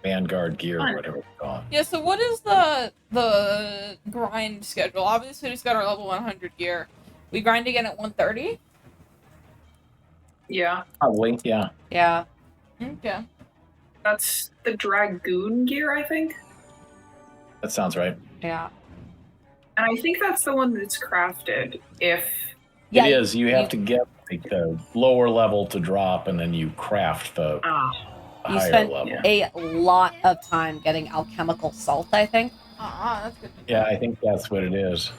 Vanguard gear, Fun. or whatever it's called. Yeah, so what is the grind schedule? Obviously, we just got our level 100 gear. We grind again at 130? Yeah, Probably, yeah. Yeah. Okay. that's the Dragoon gear, I think. That sounds right. Yeah. And I think that's the one that's crafted if Yeah, it is. You have to get like the lower level to drop, and then you craft the You higher spent level. a lot of time getting alchemical salt, I think. That's good. Yeah, I think that's what it is.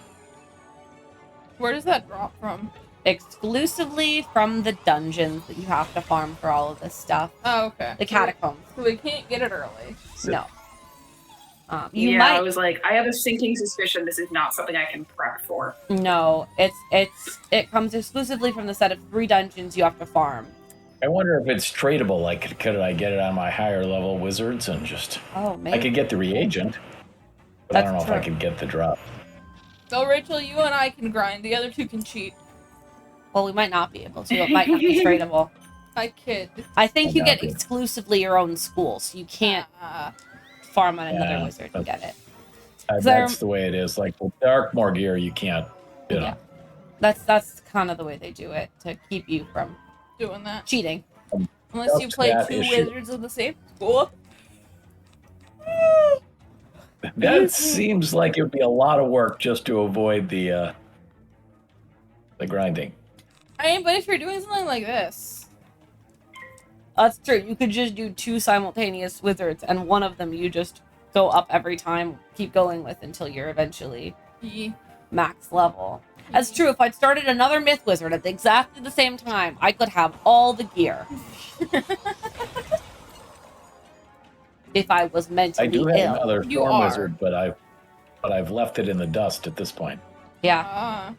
Where does that drop from? Exclusively from the dungeons that you have to farm for all of this stuff. Oh, okay. The catacombs. So we can't get it early. No. You I might. was like, I have a sinking suspicion this is not something I can prep for. No, it comes exclusively from the set of 3 dungeons you have to farm. I wonder if it's tradable. Like, could I get it on my higher level wizards and just... Oh, I maybe. could get the reagent, but That's I don't know if I true. could get the drop. So, Rachel, you and I can grind. The other two can cheat. Well, we might not be able to. It might not be tradable. I kid. I think you Might get not be. exclusively your own school, so you can't farm on another Yeah, wizard and get it. That's the way it is. Like, with Darkmoor gear, you can't, you know. Yeah. That's kind of the way they do it, to keep you from Doing that. cheating. Unless you play that 2 issue. wizards in the same school. That seems like it would be a lot of work just to avoid the grinding. I mean, but if you're doing something like this, That's true. You could just do 2 simultaneous wizards, and one of them you just go up every time, keep going with until you're eventually max level. That's true. If I'd started another myth wizard at exactly the same time, I could have all the gear. if I was I mentally do have ill. another You storm are. wizard, but I've left it in the dust at this point. Yeah,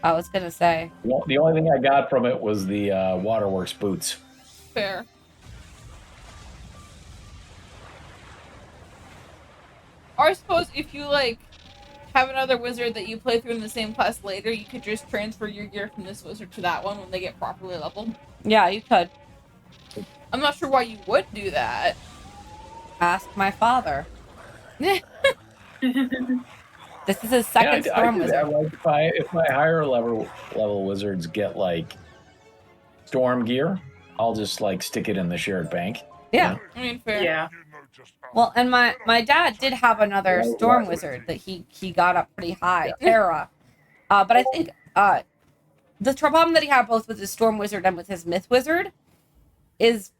I was gonna say. The only thing I got from it was the waterworks boots. fair. Or I suppose if you, like, have another wizard that you play through in the same class later, you could just transfer your gear from this wizard to that one when they get properly leveled. Yeah, you could I'm not sure why you would do that. ask my father. This is his second I storm do wizard. that. Like if my higher level wizards get like storm gear, I'll just like stick it in the shared bank. Yeah. I mean, fair. Yeah. Well, and my dad did have another Yeah, storm right. wizard that he got up pretty high, Terra. But I think the problem that he had both with his storm wizard and with his myth wizard is,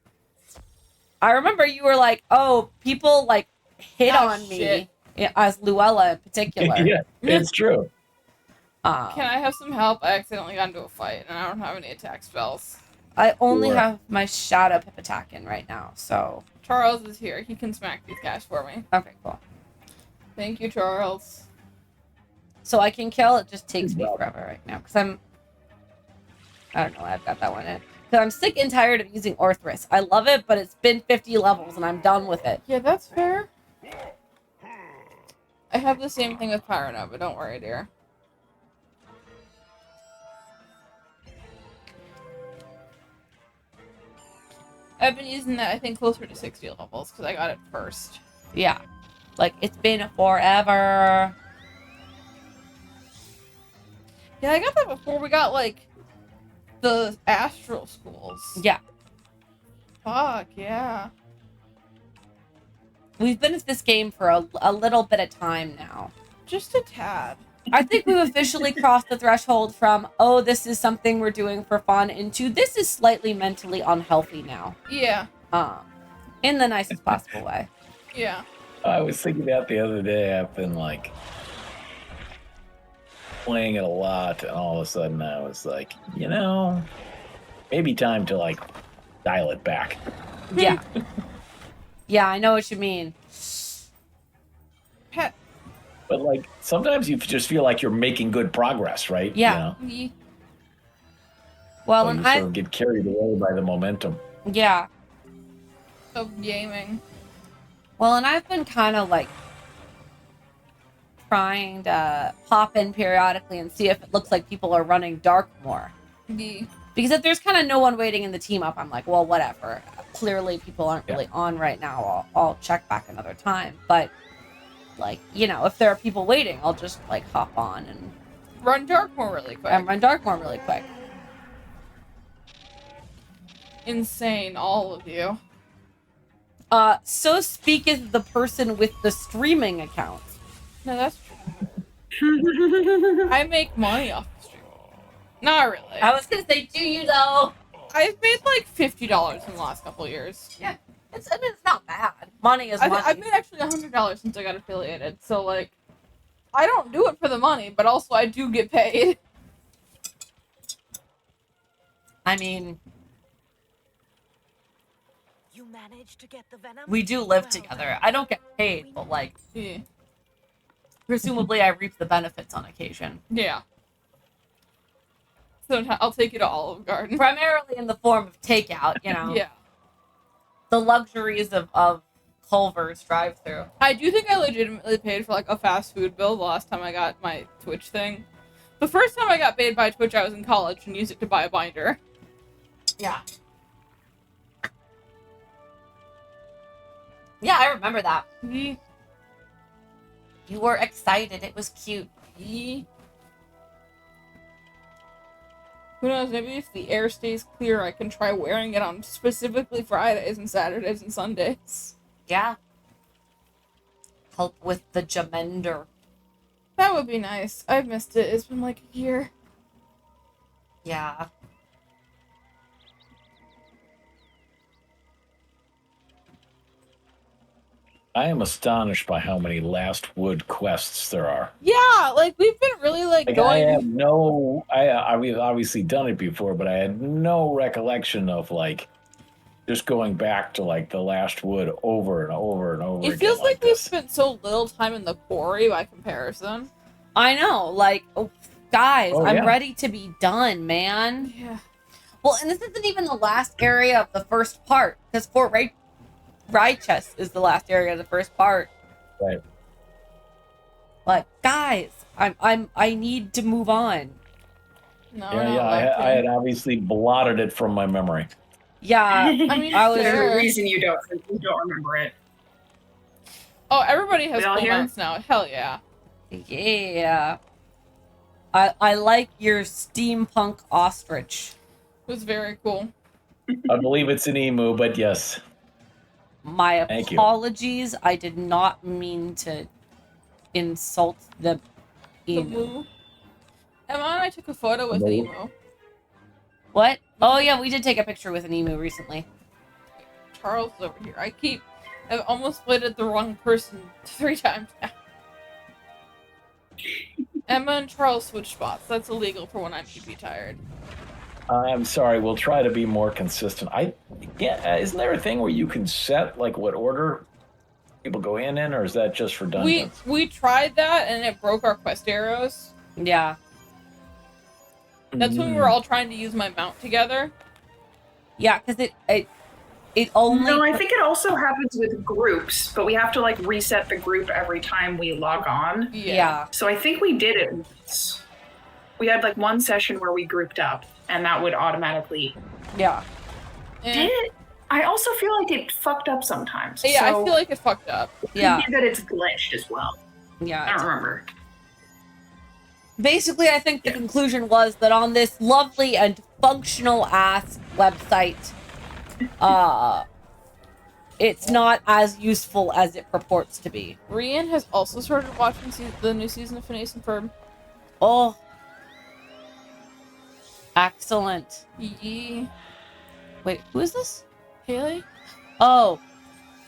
I remember you were like, "Oh, people like hit Ah, on me," shit. as Luella in particular. Yeah, it's true. Can I have some help? I accidentally got into a fight, and I don't have any attack spells. I only Sure. have my shadow pip attack in right now, so Charles is here. He can smack these guys for me. okay, cool. Thank you, Charles. So I can kill. It just takes me Good job. forever right now because I don't know. I've got that one in because I'm sick and tired of using Orthrus. I love it, but it's been 50 levels and I'm done with it. Yeah, that's fair. I have the same thing with Pyrano, but don't worry, dear. I've been using that, I think, closer to 60 levels, because I got it first. Yeah, like it's been forever. Yeah, I got that before we got, like, the astral schools. Yeah, Fuck, yeah. we've been at this game for a little bit of time now. Just a tad. I think we've officially crossed the threshold from, oh, this is something we're doing for fun, into this is slightly mentally unhealthy now. Yeah, In the nicest possible way. yeah. I was thinking that the other day. I've been like playing it a lot, and all of a sudden I was like, maybe time to like dial it back. Yeah. Yeah, I know what you mean. Pet. But like sometimes you just feel like you're making good progress, right? Yeah. Ye- Well, So and you sort of get carried away by the momentum. yeah. Of gaming. Well, and I've been kind of like trying to pop in periodically and see if it looks like people are running dark more. Ye- Because if there's kind of no one waiting in the team up, I'm like, well, whatever. Clearly, people aren't really on right now. I'll check back another time. But, like, if there are people waiting, I'll just, like, hop on and Run Darkmoor really quick. run Darkmoor really quick. Insane, all of you. So speaketh the person with the streaming account. No, that's true. I make money off the stream. Not really. I was gonna say, do you though? I've made like $50 in the last couple of years. Yeah, it's not bad. Money is money. I've made actually $100 since I got affiliated. So like, I don't do it for the money, but also I do get paid. I mean, You managed to get the venom? we do live Well together. done. I don't get paid, but like, Yeah. presumably I reap the benefits on occasion. Yeah. So I'll take you to Olive Garden. Primarily in the form of takeout, Yeah. the luxuries of Culver's drive-through. I do think I legitimately paid for like a fast food bill the last time I got my Twitch thing. The first time I got paid by Twitch, I was in college and used it to buy a binder. Yeah. Yeah, I remember that. Ye- You were excited. It was cute. ye- Who knows, maybe if the air stays clear, I can try wearing it on specifically Fridays and Saturdays and Sundays. Yeah. Help with the Jamender. That would be nice. I've missed it. It's been like a year. Yeah. I am astonished by how many Last Wood quests there are. Yeah, like we've been really like Like I've obviously done it before, but I had no recollection of like just going back to like the last wood over and over and over It again. feels like we've this. spent so little time in the quarry by comparison. I know, like, guys, Oh, I'm yeah. ready to be done, man. Yeah. Well, and this isn't even the last area of the first part, because Fort Righteous is the last area of the first part. Right. Like, guys, I need to move on. No, I had obviously blotted it from my memory. Yeah, I mean, I was- There's fair. a reason you don't remember it. Oh, everybody has We all cool here? mounts now. Hell yeah. yeah. I like your steampunk ostrich. It was very cool. I believe it's an emu, but yes. My Thank you. apologies. I did not mean to insult the The emu. moo. Emma and I took a photo with an Moo. emu. What? Oh yeah, we did take a picture with an emu recently. Charles is over here. I've almost bladed the wrong person 3 times now. Emma and Charles switch spots. That's illegal for when I'm PP tired. I'm sorry. We'll try to be more consistent. Isn't there a thing where you can set like what order people go in, or is that just for dungeons? We tried that and it broke our quest arrows. Yeah. That's when we were all trying to use my mount together. Yeah, because it only No, I think it also happens with groups, but we have to like reset the group every time we log on. yeah. So I think we did it once. We had like one session where we grouped up, and that would automatically. Yeah. And- Did it? I also feel like it fucked up sometimes. yeah, So I feel like it fucked up. it could Yeah. be that it's glitched as well. I Yeah. don't remember. Basically, I think the conclusion was that on this lovely and functional ass website, it's not as useful as it purports to be. Rian has also started watching the new season of Phineas and Ferb. Oh. Excellent. Yee. Wait, who is this? Haley? Oh.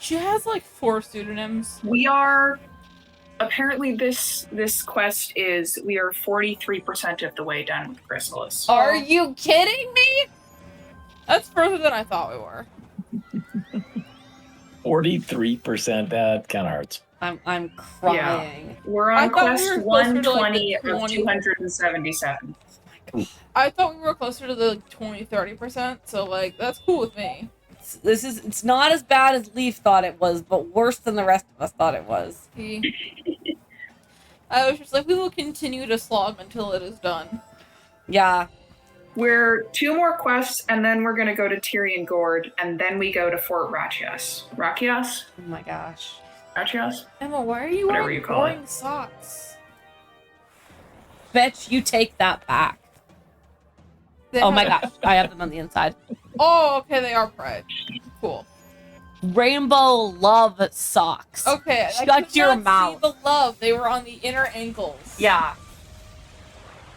She has like 4 pseudonyms. We are apparently this quest is we are 43% of the way done with Chrysalis. Are you kidding me? That's further than I thought we were. 43%. That kind of hurts. I'm crying. We're I on thought we quest were closer to, like, 120 the of 20. 277. I thought we were closer to the 20-30%, so like that's cool with me. It's not as bad as Leaf thought it was, but worse than the rest of us thought it was. See? I was just like, we will continue to slog until it is done. Yeah. We're 2 more quests, and then we're gonna go to Tyrion Gord, and then we go to Fort Rachias. Rachias? Oh my gosh. Rachias? Emma, why are you Whatever wearing you call it. boring socks? Bet you take that back. They Oh my have- gosh, I have them on the inside. Oh, okay, they are Pride. Cool. Rainbow love socks. Okay, I Shut could your not mouth. See the love. They were on the inner ankles. Yeah.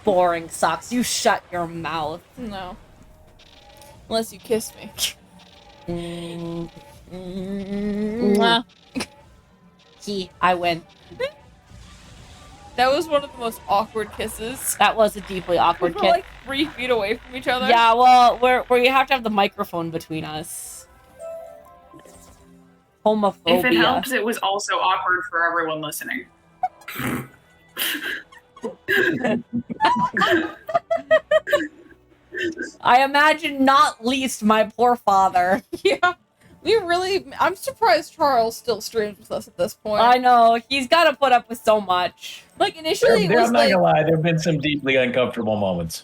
Boring socks. You shut your mouth. No. Unless you kiss me. Mwah. I win. That was one of the most awkward kisses. That was a deeply awkward We were kiss. like 3 feet away from each other. Yeah, well, where you have to have the microphone between us. Homophobia. If it helps, it was also awkward for everyone listening. I imagine not least my poor father. Yeah. I'm surprised Charles still streams with us at this point. I know, he's got to put up with so much. Like, initially it I'm was not like, gonna lie. There have been some deeply uncomfortable moments.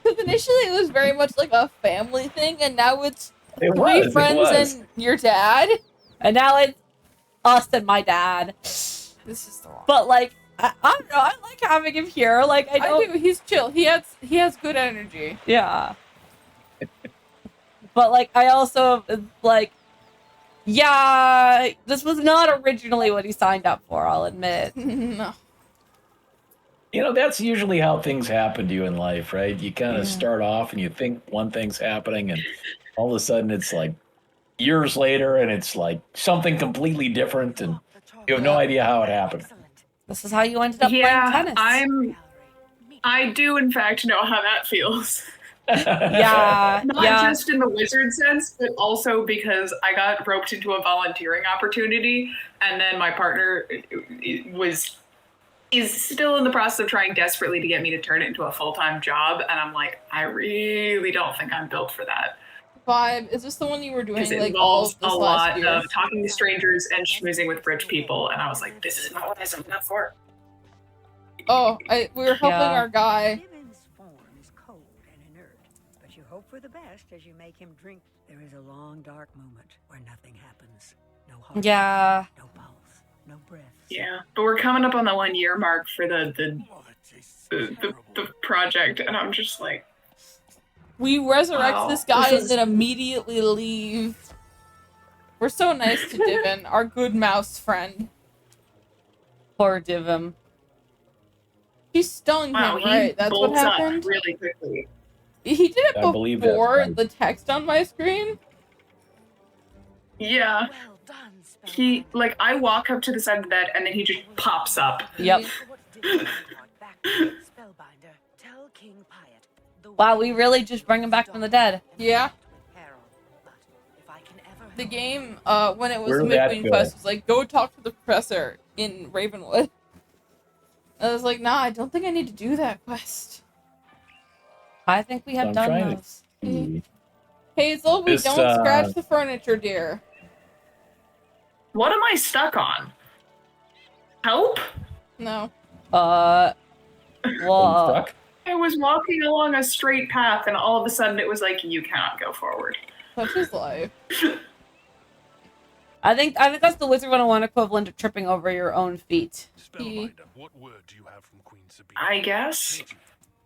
because initially it was very much like a family thing, and now it's It 3 was. It friends was. and your dad. And now it's us and my dad. This is the wrong. But, like, I don't know, I like having him here. Like, I I don't... do. He's chill. He has good energy. Yeah. But, like, I also, like, yeah, this was not originally what he signed up for, I'll admit. No. You know, that's usually how things happen to you in life, right? You kind of Yeah. start off and you think one thing's happening, and all of a sudden it's like years later and it's like something completely different, and you have no idea how it happened. This is how you ended up Yeah, playing tennis. I do in fact know how that feels. Yeah, Not yeah. just in the wizard sense, but also because I got roped into a volunteering opportunity, and then my partner is still in the process of trying desperately to get me to turn it into a full-time job, and I'm like, I really don't think I'm built for that. Vibe. Is this the one you were Because doing it like all involves of a this last lot year? of talking to strangers and schmoozing with rich people, and I was like, this is not what I signed up for. Oh, we were helping Yeah. our guy. Divin's form is cold and inert, but you hope for the best as you make him drink. There is a long, dark moment where nothing happens. No heart. Yeah. No pulse. No breath. Yeah, but we're coming up on the 1 year mark for the project, and I'm just like, We resurrect wow, this guy this and then is- immediately leave. We're so nice to Divin, our good mouse friend. Poor Divim. She stung wow, him, he right? That's what bolts up happened? really quickly. He did it I believe that's before right. the text on my screen. Yeah, Well done, he, like, I walk up to the side of the bed, and then he just pops up. Yep. Wow, we really just bring him back from the dead. Yeah. The game, when it was Where did that Midwing go? Quest, was like, go talk to the professor in Ravenwood. I was like, nah, I don't think I need to do that quest. I think we have I'm done trying to those. see. Hazel, we This, don't scratch the furniture, dear. What am I stuck on? Help? No. Are you Whoa. stuck? I was walking along a straight path, and all of a sudden it was like, you cannot go forward. Such is life. I think that's the Wizard 101 equivalent of tripping over your own feet. Spellbinder, what word do you have from Queen Sabine? I guess.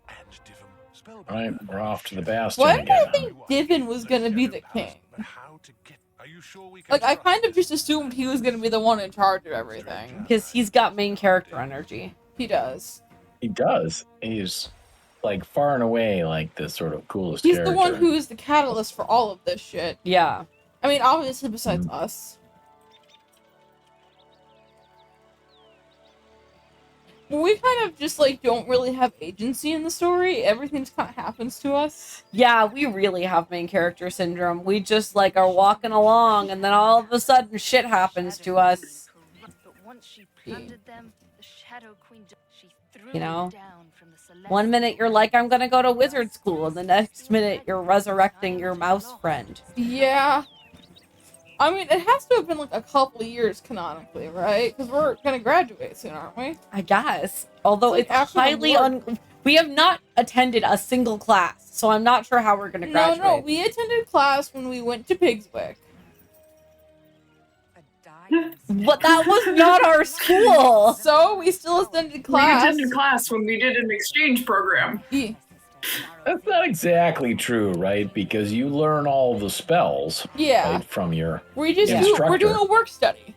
And Divum, All right, we're off to the bastion Why did again. I think Divin was gonna be the king? But how to get? Are you sure we can Like, I trust kind of this? just assumed he was gonna be the one in charge of everything. Because he's got main character energy. He does. He does. He's like far and away like the sort of coolest He's character. the one who is the catalyst for all of this shit. Yeah. I mean, obviously, besides us. We kind of just, like, don't really have agency in the story. Everything just kind of happens to us. Yeah, we really have main character syndrome. We just like are walking along and then all of a sudden shit happens to us. But once she plundered them, the Shadow Queen, she threw You know, them down from the celestial. One minute you're like, I'm gonna go to wizard school, and the next minute you're resurrecting your mouse friend. Yeah. I mean, it has to have been, like, a couple of years canonically, right? Because we're gonna graduate soon, aren't we? I guess. Although It's it's, like after the highly war. we have not attended a single class, so I'm not sure how we're gonna graduate. No, we attended class when we went to Pigswick. But that was not our school. So, we still attended We class. attended class when we did an exchange program. Yeah. That's not exactly true, right? Because you learn all the spells Yeah. right, from your. We just Yeah. we're doing a work study.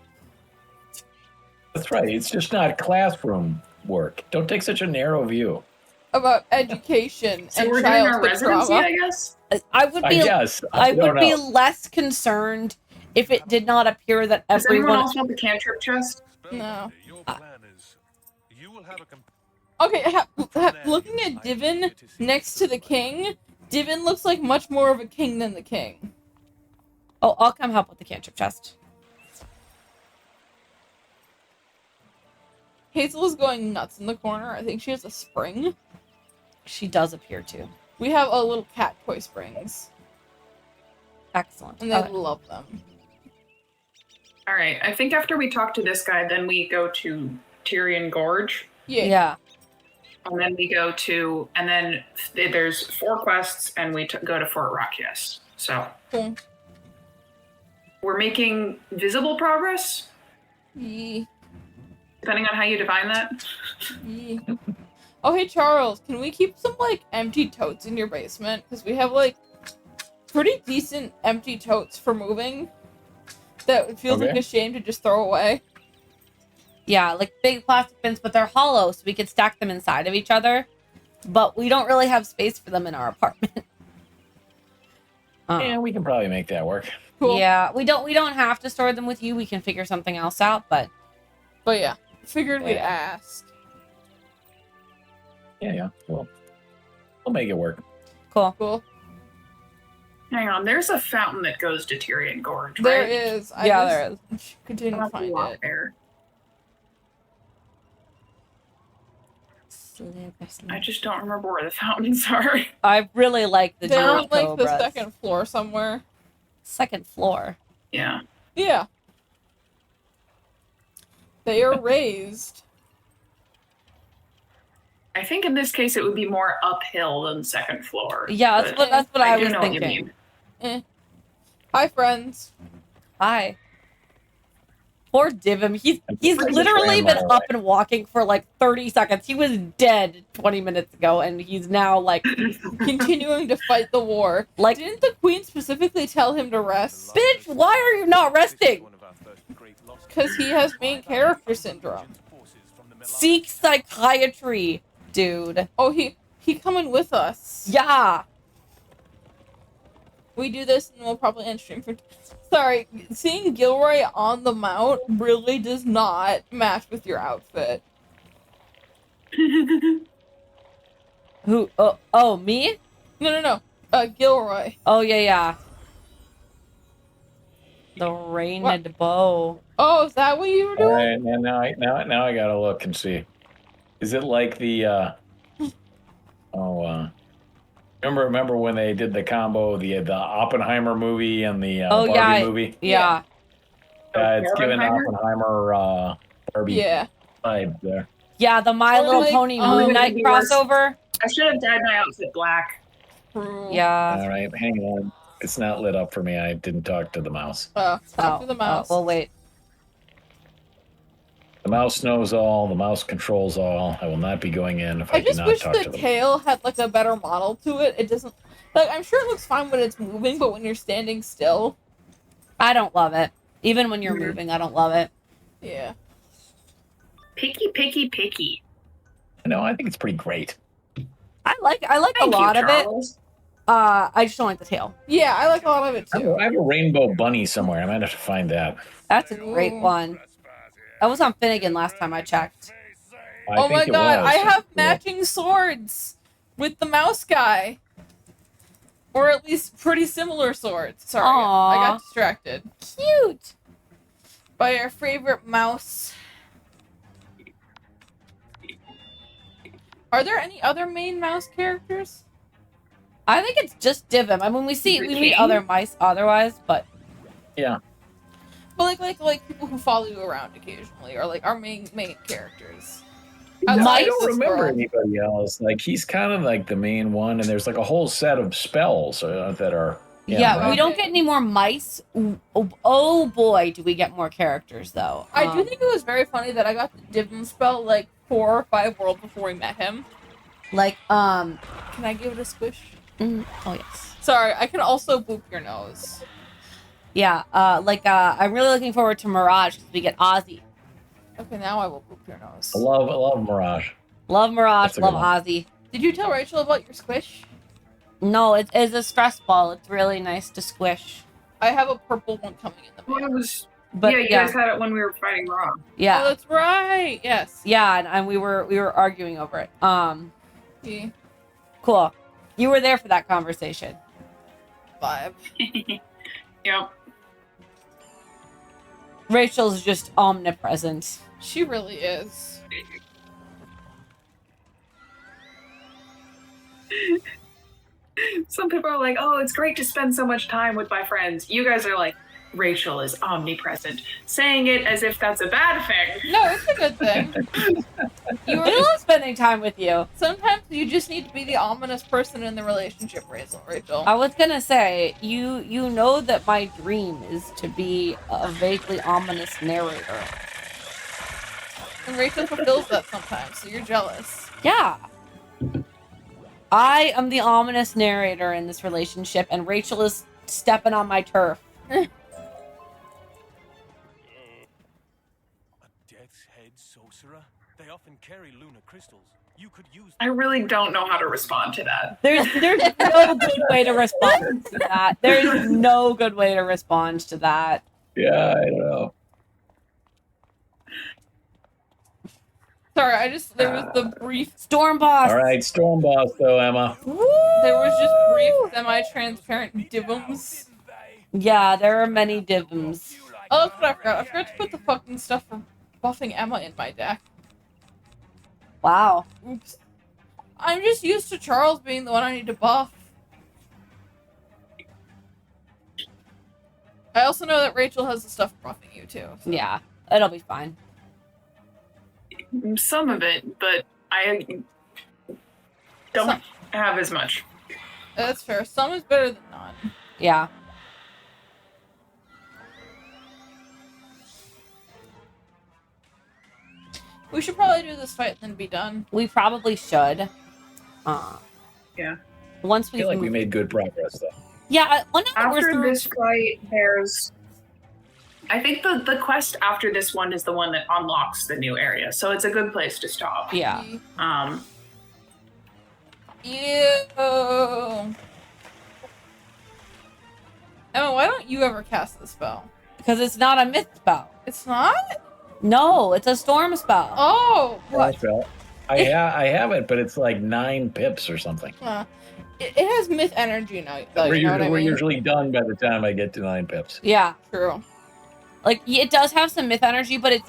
That's right. It's just not classroom work. Don't take such a narrow view. About education So and we're doing our childhood residency, trauma. I guess? I would I be guess. I don't would be know. less concerned if it did not appear that Does anyone everyone else want the cantrip chest? No. Your plan is you will have a Okay, looking at Divin next to the king, Divin looks like much more of a king than the king. Oh, I'll come help with the cantrip chest. Hazel is going nuts in the corner. I think she has a spring. She does appear to. We have a little cat toy springs, Excellent. and they Okay. love them. All right, I think after we talk to this guy, then we go to Tyrion Gorge. Yeah. Yeah. And then we go to, and then there's 4 quests, and we go to Fort Rock, yes. So Cool. we're making visible progress, Yeah. depending on how you define that. Yeah. Oh, hey, Charles, can we keep some, like, empty totes in your basement? Because we have, like, pretty decent empty totes for moving that it feels like Okay. a shame to just throw away. Yeah, like big plastic bins, but they're hollow, so we could stack them inside of each other. But we don't really have space for them in our apartment. Yeah, we can probably make that work. Cool. Yeah, we don't have to store them with you. We can figure something else out, but But yeah, figured we'd Yeah. ask. Yeah. Well, we'll make it work. Cool. Cool. Hang on, there's a fountain that goes to Tyrion Gorge, right? There is. There is. Continue I'll to have to find walk it. there. I just don't remember where the fountains are. I really like the They're jeweled on like cobras. the second floor somewhere. Second floor. Yeah. Yeah. They are raised. I think in this case it would be more uphill than second floor. Yeah, but that's what I do was know what you thinking. mean. Hi, friends. Hi. Poor Divim. He's I just literally ran been my up way. and walking for like 30 seconds. He was dead 20 minutes ago, and he's now like, Continuing to fight the war. like, Didn't the queen specifically tell him to rest? bitch, why are you not resting? Because he has main character syndrome. Seek psychiatry, dude. Oh, he coming with us. Yeah. We do this and we'll probably end stream for... Sorry, seeing Gilroy on the mount really does not match with your outfit. Who? Oh, me? No. Gilroy. Oh, yeah. The rained bow. Oh, is that what you were All doing? right, now I gotta look and see. Is it like the remember when they did the combo, the Oppenheimer movie and the Barbie movie? Yeah. It's giving Barbenheimer? Oppenheimer Barbie Yeah. vibe there. Yeah, the My Or Little like, Pony oh, Moon it'd Knight be worse. crossover. I should have dyed my outfit black. True. Yeah. All right, hang on. It's not lit up for me. I didn't talk to the mouse. Talk to the mouse. Well, wait. The mouse knows all. The mouse controls all. I will not be going in if I, I do just not wish talk the to them. tail had like a better model to it. It doesn't... Like, I'm sure it looks fine when it's moving, but when you're standing still... I don't love it. Even when you're Mhm. moving, I don't love it. Yeah. Picky. No, I think it's pretty great. I like a Thank you, lot of it. Charles. I just don't like the tail. Yeah, I like a lot of it I too. have a rainbow bunny somewhere. I might have to find that. That's a great one. That was on Finnegan last time I checked. I Oh think my it god, was. I have Yeah. matching swords with the mouse guy. Or at least pretty similar swords. Sorry, I Aw. got distracted Cute. by our favorite mouse. Are there any other main mouse characters? I think it's just Divim. I mean, we The meet king? other mice otherwise, but Yeah. But like people who follow you around occasionally, or like our main characters. I Outside don't of this remember girl. anybody else. Like he's kind of like the main one, and there's like a whole set of spells that are. yeah, right? we don't get any more mice. Oh boy, do we get more characters though. I do think it was very funny that I got the Divim spell like 4 or 5 worlds before we met him. like Can I give it a squish? oh yes. Sorry, I can also boop your nose. Yeah, I'm really looking forward to Mirage because we get Ozzy. Okay, now I will boop your nose. I love Mirage. Love Mirage, That's a good love one. Ozzy. Did you tell Rachel about your squish? No, it's a stress ball. It's really nice to squish. I have a purple one coming in the Well, mail. it was, But yeah, you guys had it when we were fighting Rob. Oh, yeah, that's right. Yes. and we were arguing over it. Yeah. Cool. You were there for that conversation. Vibe. Yep. Rachel's just omnipresent. She really is. Some people are like, oh, it's great to spend so much time with my friends. You guys are like, Rachel is omnipresent, saying it as if that's a bad thing. No, it's a good thing. You were I just, love spending time with you. sometimes you just need to be the ominous person in the relationship, Rachel. I was gonna say, you know that my dream is to be a vaguely ominous narrator. And Rachel fulfills that sometimes, so you're jealous. Yeah. I am the ominous narrator in this relationship, and Rachel is stepping on my turf. A death's head sorcerer? They often carry lunar crystals. You could use I really don't know how to respond to that. There's no good way to respond to that. There's no good way to respond to that. Yeah, I don't know. Sorry, there was the brief, Storm boss. All right, Storm Boss though, Emma. Woo! there was just semi-transparent divums. Yeah, there are many divums. Oh, that's what I forgot. I forgot to put the fucking stuff for buffing Emma in my deck. Wow. Oops. I'm just used to Charles being the one I need to buff. I also know that Rachel has the stuff for buffing you too. So. Yeah, it'll be fine. Some of it, but I don't have as much. That's fair. Some is better than none. Yeah. We should probably do this fight and then be done. We probably should. Yeah. Once I feel like we made good progress, though. Yeah, after this fight, there's... I think the quest after this one is the one that unlocks the new area, so it's a good place to stop. Yeah. Ew. Emma, why don't you ever cast the spell? Because it's not a myth spell. It's not? No, it's a storm spell. Oh, what? I have it, but it's like 9 pips or something. It has myth energy now. We're usually done by the time I get to 9 pips. Yeah. True. Like, it does have some myth energy, but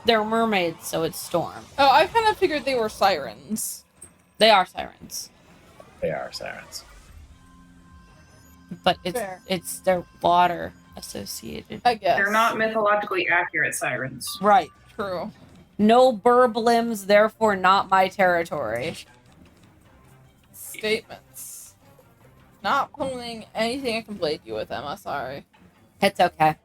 they're mermaids, so it's storm. Oh, I kind of figured they were sirens. They are sirens. They are sirens. But Fair. it's their water associated. I guess. They're not mythologically accurate sirens. Right. True. No burb limbs, therefore not my territory. Statements. Not pulling anything I can blade you with, Emma. Sorry. It's okay.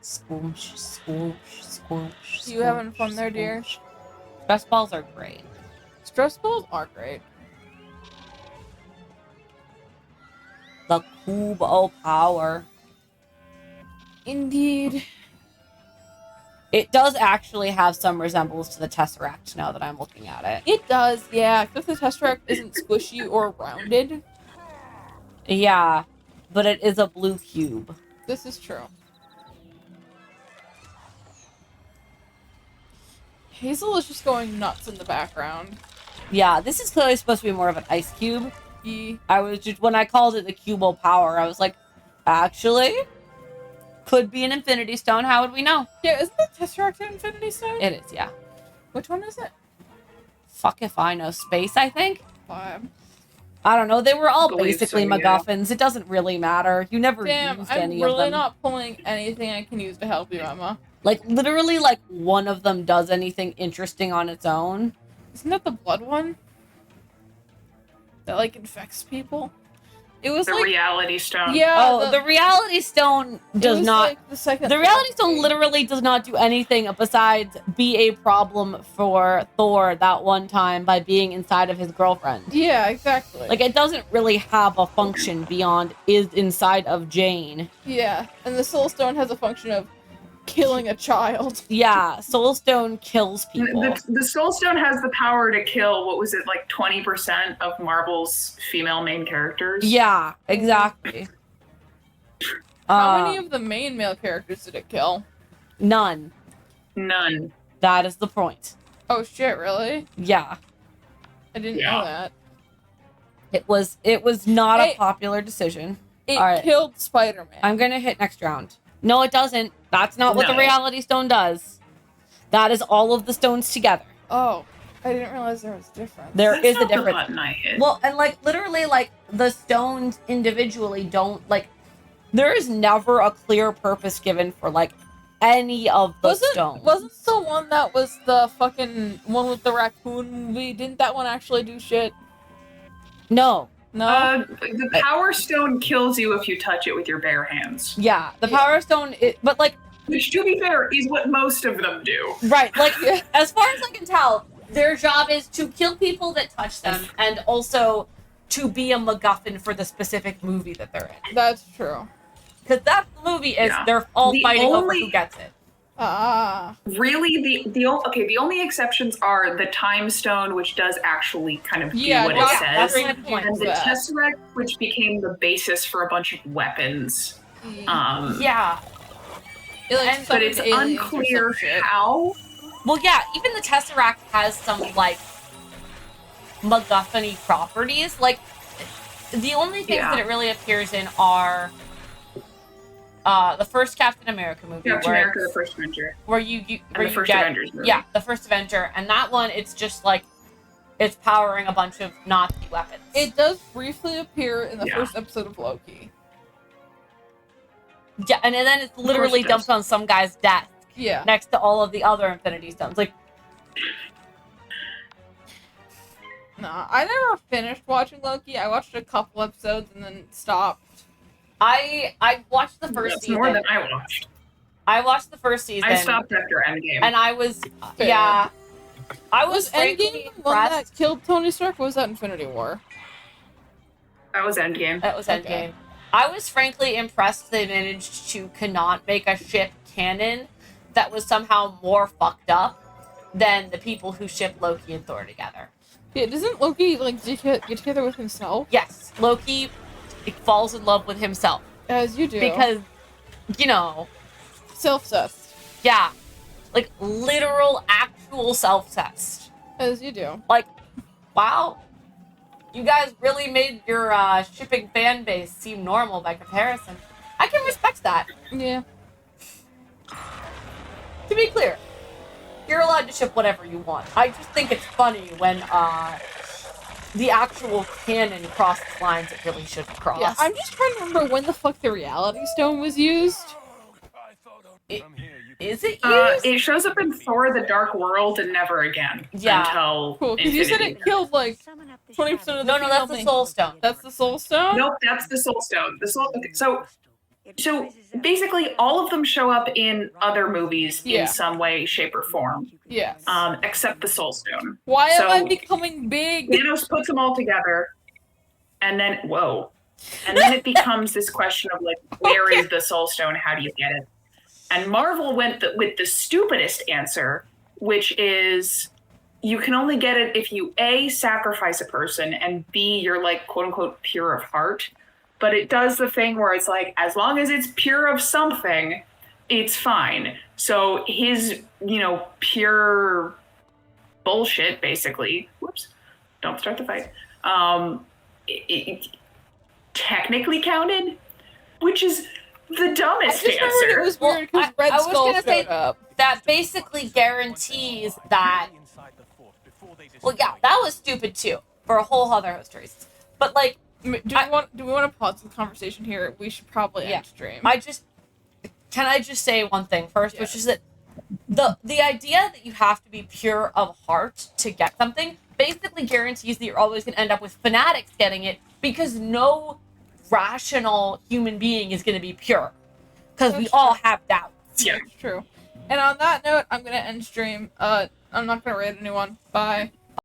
Squoosh, squoosh, squoosh. You having fun there, dear? Stress balls are great. Stress balls are great. The cube of power. Indeed. It does actually have some resemblance to the Tesseract now that I'm looking at it. It does, yeah. If the Tesseract isn't squishy or rounded. Yeah, but it is a blue cube. This is true. Hazel is just going nuts in the background. Yeah, this is clearly supposed to be more of an ice cube. Yeah. I was just, when I called it the cube of power, I was like, actually, could be an infinity stone. How would we know? Yeah, isn't the Tesseract an Infinity Stone? It is, yeah. Which one is it? Fuck if I know. Space, I think? 5. I don't know. They were all Believe basically so, yeah. MacGuffins. It doesn't really matter. You never Damn, used I'm any of really them. not pulling anything I can use to help you, Emma. Like, literally, like, one of them does anything interesting on its own. Isn't that the blood one? That, like, infects people? It was The like... reality stone. Yeah, Oh, the reality stone does was, not... like, the second... The reality stone literally does not do anything besides be a problem for Thor that one time by being inside of his girlfriend. Yeah, exactly. Like, it doesn't really have a function beyond is inside of Jane. Yeah, and the Soul Stone has a function of killing a child. Yeah, Soulstone kills people. The Soul Stone has the power to kill, what was it, like 20% of Marvel's female main characters? Yeah, exactly. How many of the main male characters did it kill? None. None. That is the point. Oh shit, really? Yeah. I didn't know that. It was not a Hey, popular decision. It All right. killed Spider-Man. I'm gonna hit next round. No, it doesn't. That's not what the No. reality stone does. That is all of the stones together. Oh, I didn't realize there was a difference. There That's is a not the difference. button I hit. Well, and like literally, like the stones individually don't like. There is never a clear purpose given for like any of the stones. Wasn't the one that was the fucking one with the raccoon movie? Didn't that one actually do shit? No. No. The Power Stone kills you if you touch it with your bare hands. Yeah, the Power Stone. But like, Which, to be fair, is what most of them do. right? Like, as far as I can tell, their job is to kill people that touch them, and also to be a MacGuffin for the specific movie that they're in. That's true. Because that's the movie is Yeah. they're all The fighting over only- who gets it. Ah. Really, the only exceptions are the Time Stone, which does actually kind of do Yeah, what it that's says, my point. and the that. Tesseract, which became the basis for a bunch of weapons. Yeah. It, like, and- But summoned it's aliens or unclear some shit. how Well, yeah, even the Tesseract has some, like, MacGuffin-y properties. Like, the only things that it really appears in are the first Captain America movie. Captain America, the first Avenger. Where you and the first get, Avengers movie. Yeah, the first Avenger. And that one, it's just, like, it's powering a bunch of Nazi weapons. It does briefly appear in the first episode of Loki. Yeah, and then it's literally dumped on some guy's desk. Yeah. Next to all of the other Infinity Stones. Like, nah, I never finished watching Loki. I watched a couple episodes and then stopped. I watched the first season. That's more than I watched. I watched the first season. I stopped after Endgame. And I was, I was Endgame the one that killed Tony Stark, or was that Infinity War? That was Endgame. That was Endgame. I was frankly impressed they managed to cannot make a ship canon that was somehow more fucked up than the people who ship Loki and Thor together. Yeah, doesn't Loki, like, get together with himself? Yes, Loki falls in love with himself. As you do. Because, you know... Self-cessed. Yeah. Like, literal, actual self-cessed. As you do. Like, wow. You guys really made your shipping fan base seem normal by comparison. I can respect that. Yeah. To be clear, you're allowed to ship whatever you want. I just think it's funny when the actual canon crosses lines it really shouldn't cross. Yeah, I'm just trying to remember when the fuck the Reality Stone was used. Is it used? It shows up in Thor: The Dark World and never again. Yeah. Until cool, because you said Infinity it killed like 20% of the No, that's the Soul Stone. That's the Soul Stone? Nope, that's the Soul Stone. Okay, so basically all of them show up in other movies in some way, shape, or form. Yes. Except the Soul Stone. Why am I becoming big? Thanos puts them all together, and then and then it becomes this question of like, where is the Soul Stone? How do you get it? And Marvel went with the stupidest answer, which is you can only get it if you A, sacrifice a person, and B, you're like, quote unquote, pure of heart. But it does the thing where it's like, as long as it's pure of something, it's fine. So his, pure bullshit, basically, don't start the fight, it technically counted, which is the dumbest answer. It was weird because Red Skull showed up. That basically guarantees that. Well, yeah, that was stupid too, for a whole other host of reasons. But like, do we want to pause the conversation here? We should probably end stream. Can I just say one thing first, which is that the idea that you have to be pure of heart to get something basically guarantees that you're always going to end up with fanatics getting it, because no rational human being is going to be pure, because we all have doubts. Yeah, it's true. And on that note, I'm going to end stream. I'm not going to raid anyone. Bye.